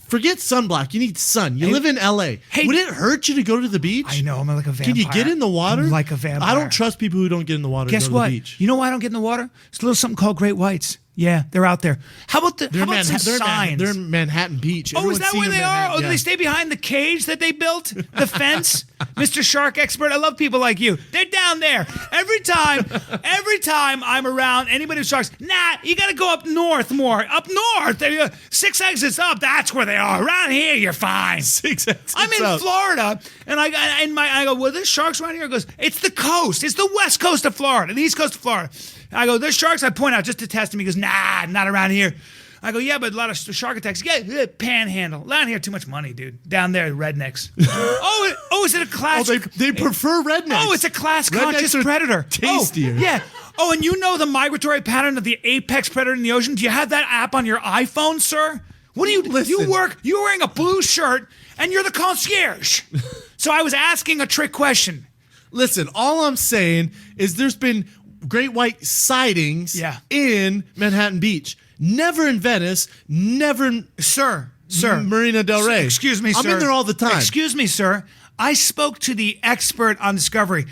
[SPEAKER 2] Forget sunblock. You need sun. You live in LA.
[SPEAKER 1] Hey-
[SPEAKER 2] Would it hurt you to go to the beach?
[SPEAKER 1] I know. I'm like a vampire.
[SPEAKER 2] Can you get in the water?
[SPEAKER 1] I'm like a vampire.
[SPEAKER 2] I don't trust people who don't get in the water.
[SPEAKER 1] Guess
[SPEAKER 2] to go
[SPEAKER 1] what?
[SPEAKER 2] To the beach.
[SPEAKER 1] You know why I don't get in the water? It's a little something called great whites. Yeah, they're out there. How about some signs?
[SPEAKER 2] They're in Manhattan Beach.
[SPEAKER 1] Oh, is
[SPEAKER 2] Everyone's
[SPEAKER 1] that
[SPEAKER 2] seen
[SPEAKER 1] where
[SPEAKER 2] them
[SPEAKER 1] they
[SPEAKER 2] in
[SPEAKER 1] are?
[SPEAKER 2] Manhattan.
[SPEAKER 1] Oh, do
[SPEAKER 2] Yeah.
[SPEAKER 1] they stay behind the cage that they built? The fence? Mr. Shark Expert, I love people like you. They're down there. Every time I'm around anybody who sharks, you got to go up north more. Up north. 6 exits up, that's where they are. Around here, you're fine.
[SPEAKER 2] 6 exits
[SPEAKER 1] I'm in
[SPEAKER 2] up.
[SPEAKER 1] Florida, and I go, well, there's sharks around here. It goes, it's the coast. It's the west coast of Florida, the east coast of Florida. I go, there's sharks. I point out just to test him. He goes, nah, not around here. I go, yeah, but a lot of shark attacks. Yeah, panhandle. Down here, too much money, dude. Down there, rednecks. Is it a class?
[SPEAKER 2] They prefer rednecks.
[SPEAKER 1] Oh, it's a class-conscious
[SPEAKER 2] Rednecks are
[SPEAKER 1] predator.
[SPEAKER 2] tastier.
[SPEAKER 1] Oh, yeah. Oh, and you know the migratory pattern of the apex predator in the ocean? Do you have that app on your iPhone, sir? What do you
[SPEAKER 2] Listen.
[SPEAKER 1] You're wearing a blue shirt, and you're the concierge. So I was asking a trick question.
[SPEAKER 2] Listen, all I'm saying is there's been great white sightings in Manhattan Beach. Never in Venice, never in
[SPEAKER 1] Sir.
[SPEAKER 2] Marina Del Rey.
[SPEAKER 1] Excuse me, sir.
[SPEAKER 2] I'm in there all the time.
[SPEAKER 1] Excuse me, sir. I spoke to the expert on Discovery.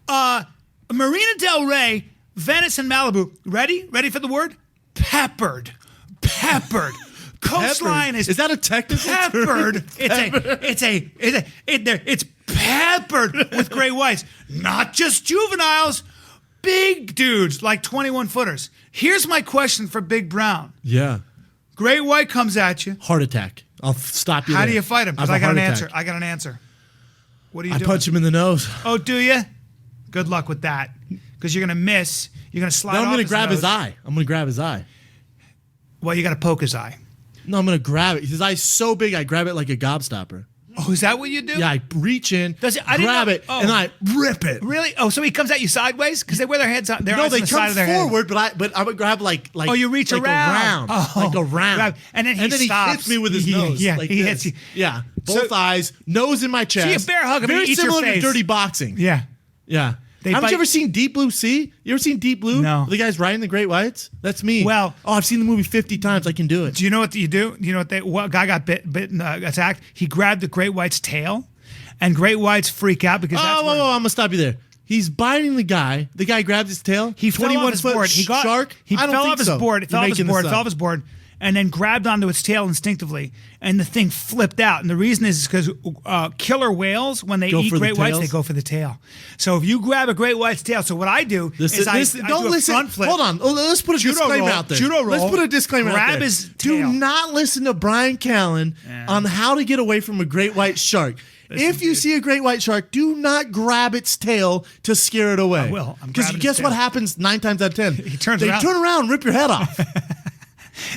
[SPEAKER 1] Marina Del Rey, Venice, and Malibu. Ready for the word? Peppered. Coastline is
[SPEAKER 2] that a technical
[SPEAKER 1] peppered.
[SPEAKER 2] term?
[SPEAKER 1] It's peppered with gray whites. Not just juveniles, big dudes like 21 footers. Here's my question for Big Brown.
[SPEAKER 2] Yeah.
[SPEAKER 1] Great white comes at you.
[SPEAKER 2] Heart attack. I'll stop you.
[SPEAKER 1] How
[SPEAKER 2] there.
[SPEAKER 1] do you fight him? Because
[SPEAKER 2] have
[SPEAKER 1] I
[SPEAKER 2] a
[SPEAKER 1] got an
[SPEAKER 2] heart
[SPEAKER 1] answer.
[SPEAKER 2] attack.
[SPEAKER 1] I got an answer. What do you
[SPEAKER 2] I
[SPEAKER 1] do?
[SPEAKER 2] punch him in the nose.
[SPEAKER 1] Oh, do you? Good luck with that. Because you're going to miss. You're going to slide
[SPEAKER 2] No, I'm
[SPEAKER 1] off
[SPEAKER 2] going to
[SPEAKER 1] his
[SPEAKER 2] grab his
[SPEAKER 1] nose.
[SPEAKER 2] eye. I'm going to grab his eye.
[SPEAKER 1] Well, you got to poke his eye.
[SPEAKER 2] No, I'm going to grab it. His eye's so big, I grab it like a gobstopper.
[SPEAKER 1] Oh, is that what you do?
[SPEAKER 2] Yeah, I reach in,
[SPEAKER 1] Does it- I didn't
[SPEAKER 2] grab
[SPEAKER 1] know-
[SPEAKER 2] it,
[SPEAKER 1] oh.
[SPEAKER 2] and I rip it.
[SPEAKER 1] Really? Oh, so he comes at you sideways? Because they wear their heads on their
[SPEAKER 2] No,
[SPEAKER 1] eyes on
[SPEAKER 2] they
[SPEAKER 1] the side
[SPEAKER 2] come
[SPEAKER 1] of their head.
[SPEAKER 2] forward, but I would grab like
[SPEAKER 1] Oh, you reach
[SPEAKER 2] like
[SPEAKER 1] around.
[SPEAKER 2] like a round,
[SPEAKER 1] Grab- and then he
[SPEAKER 2] he
[SPEAKER 1] stops.
[SPEAKER 2] hits me with his
[SPEAKER 1] Yeah,
[SPEAKER 2] nose.
[SPEAKER 1] yeah,
[SPEAKER 2] like
[SPEAKER 1] he
[SPEAKER 2] this.
[SPEAKER 1] hits you.
[SPEAKER 2] Yeah, both eyes, nose in my chest.
[SPEAKER 1] bear hug him and
[SPEAKER 2] Very
[SPEAKER 1] eat your
[SPEAKER 2] similar
[SPEAKER 1] face.
[SPEAKER 2] to Dirty Boxing.
[SPEAKER 1] Yeah.
[SPEAKER 2] Yeah.
[SPEAKER 1] They
[SPEAKER 2] Haven't
[SPEAKER 1] bite-
[SPEAKER 2] you ever seen Deep Blue Sea? You ever seen Deep Blue?
[SPEAKER 1] No.
[SPEAKER 2] The guy's riding the great whites? That's me.
[SPEAKER 1] Well-
[SPEAKER 2] I've seen the movie 50 times. I can do it.
[SPEAKER 1] Do you know what you do? You know what a guy got bitten, attacked? He grabbed the great white's tail, and great whites freak out because that's
[SPEAKER 2] I'm
[SPEAKER 1] where-
[SPEAKER 2] going to stop you there. He's biting the guy. The guy grabs his tail.
[SPEAKER 1] He fell off his
[SPEAKER 2] 21-foot
[SPEAKER 1] board. He got
[SPEAKER 2] shark.
[SPEAKER 1] He
[SPEAKER 2] I don't
[SPEAKER 1] fell
[SPEAKER 2] think
[SPEAKER 1] off his
[SPEAKER 2] so.
[SPEAKER 1] board.
[SPEAKER 2] You're
[SPEAKER 1] Fell off his
[SPEAKER 2] making this
[SPEAKER 1] board.
[SPEAKER 2] up.
[SPEAKER 1] Fell off his board, and then grabbed onto its tail instinctively. And the thing flipped out. And the reason is because killer whales, when they
[SPEAKER 2] Go
[SPEAKER 1] eat
[SPEAKER 2] for the
[SPEAKER 1] great whites,
[SPEAKER 2] tails?
[SPEAKER 1] they go for the tail. So if you grab a great white's tail, so what I do is I
[SPEAKER 2] don't
[SPEAKER 1] do a
[SPEAKER 2] listen.
[SPEAKER 1] front flip.
[SPEAKER 2] Hold on. Let's put a
[SPEAKER 1] Judo
[SPEAKER 2] disclaimer
[SPEAKER 1] roll,
[SPEAKER 2] out there.
[SPEAKER 1] judo roll,
[SPEAKER 2] Let's put a disclaimer out
[SPEAKER 1] grab
[SPEAKER 2] there.
[SPEAKER 1] his
[SPEAKER 2] Do
[SPEAKER 1] tail.
[SPEAKER 2] not listen to Brian Callen on how to get away from a great white shark. If you see a great white shark, do not grab its tail to scare it away.
[SPEAKER 1] I will. I'm
[SPEAKER 2] Because
[SPEAKER 1] grabbing
[SPEAKER 2] guess
[SPEAKER 1] its
[SPEAKER 2] what
[SPEAKER 1] tail.
[SPEAKER 2] happens 9 times out of 10?
[SPEAKER 1] He turns
[SPEAKER 2] they
[SPEAKER 1] around.
[SPEAKER 2] turn around and rip your head off.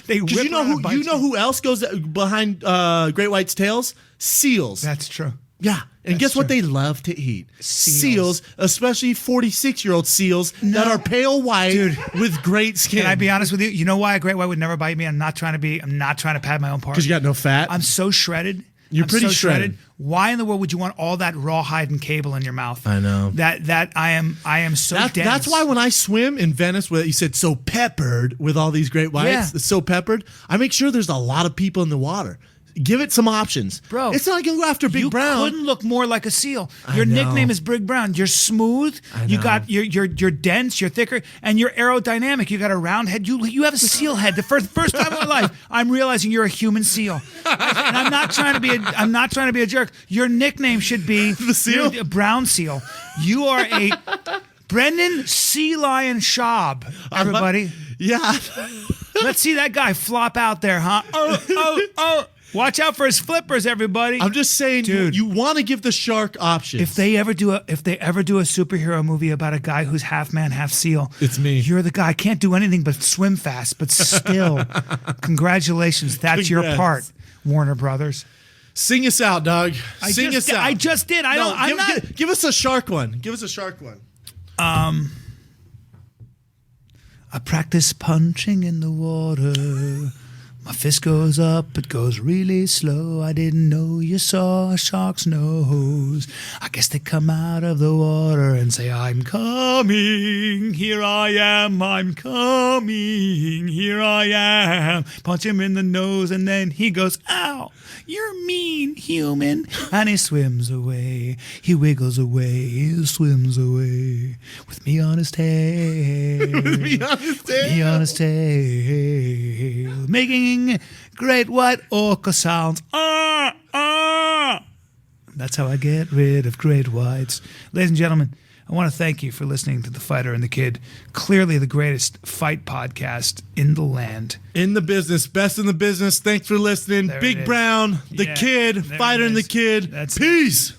[SPEAKER 1] They
[SPEAKER 2] Because
[SPEAKER 1] whip
[SPEAKER 2] you know
[SPEAKER 1] around
[SPEAKER 2] who
[SPEAKER 1] and bite
[SPEAKER 2] you know who else goes behind great white's tails? Seals.
[SPEAKER 1] That's true.
[SPEAKER 2] Yeah. And guess what
[SPEAKER 1] true.
[SPEAKER 2] they love to eat?
[SPEAKER 1] Seals.
[SPEAKER 2] Especially 46-year-old seals that are pale white
[SPEAKER 1] Dude.
[SPEAKER 2] with great skin.
[SPEAKER 1] Can I be honest with you? You know why a great white would never bite me? I'm not trying to pad my own part.
[SPEAKER 2] Because you got no fat.
[SPEAKER 1] I'm so shredded.
[SPEAKER 2] You're
[SPEAKER 1] I'm
[SPEAKER 2] pretty
[SPEAKER 1] so
[SPEAKER 2] shredded.
[SPEAKER 1] Why in the world would you want all that rawhide and cable in your mouth?
[SPEAKER 2] I know.
[SPEAKER 1] That I am so dense.
[SPEAKER 2] That's why when I swim in Venice, where you said so peppered with all these great whites,
[SPEAKER 1] Yeah.
[SPEAKER 2] it's so peppered, I make sure there's a lot of people in the water. Give it some options.
[SPEAKER 1] Bro,
[SPEAKER 2] it's not like you can go after Big
[SPEAKER 1] you
[SPEAKER 2] Brown.
[SPEAKER 1] couldn't look more like a seal.
[SPEAKER 2] I
[SPEAKER 1] Your
[SPEAKER 2] know.
[SPEAKER 1] nickname is Big Brown. You're smooth. You
[SPEAKER 2] know.
[SPEAKER 1] got you're dense. You're thicker, and you're aerodynamic. You got a round head. You have a seal head. The first time in my life, I'm realizing you're a human seal. And I'm not trying to be a jerk. Your nickname should be
[SPEAKER 2] The seal?
[SPEAKER 1] you're a brown seal. You are a Brendan Sea Lion Schaub. Everybody,
[SPEAKER 2] Yeah.
[SPEAKER 1] let's see that guy flop out there, huh? Oh. Watch out for his flippers, everybody.
[SPEAKER 2] I'm just saying,
[SPEAKER 1] Dude.
[SPEAKER 2] you want to give the shark options.
[SPEAKER 1] If they ever do a superhero movie about a guy who's half man, half seal,
[SPEAKER 2] It's me.
[SPEAKER 1] You're the guy. Can't do anything but swim fast, but still, congratulations. That's your
[SPEAKER 2] Congrats.
[SPEAKER 1] part, Warner Brothers.
[SPEAKER 2] Sing us out, dog. Sing us out.
[SPEAKER 1] I just did.
[SPEAKER 2] Give us a shark one. Give us a shark one.
[SPEAKER 1] I practice punching in the water. My fist goes up, it goes really slow. I didn't know you saw a shark's nose. I guess they come out of the water and say, I'm coming, here I am, I'm coming, here I am. Punch him in the nose and then he goes, ow, you're mean, human. And he swims away, he wiggles away, he swims away with me on his tail.
[SPEAKER 2] Be honest,
[SPEAKER 1] Me on his tail, making great white orca sounds. Ah, ah. That's how I get rid of great whites. Ladies and gentlemen, I want to thank you for listening to The Fighter and the Kid, clearly the greatest fight podcast in the land.
[SPEAKER 2] In the business, best in the business. Thanks for listening.
[SPEAKER 1] There it
[SPEAKER 2] Big
[SPEAKER 1] is.
[SPEAKER 2] Brown, the
[SPEAKER 1] Yeah,
[SPEAKER 2] Kid,
[SPEAKER 1] there
[SPEAKER 2] Fighter
[SPEAKER 1] it
[SPEAKER 2] and the
[SPEAKER 1] is.
[SPEAKER 2] Kid.
[SPEAKER 1] That's it.
[SPEAKER 2] Peace.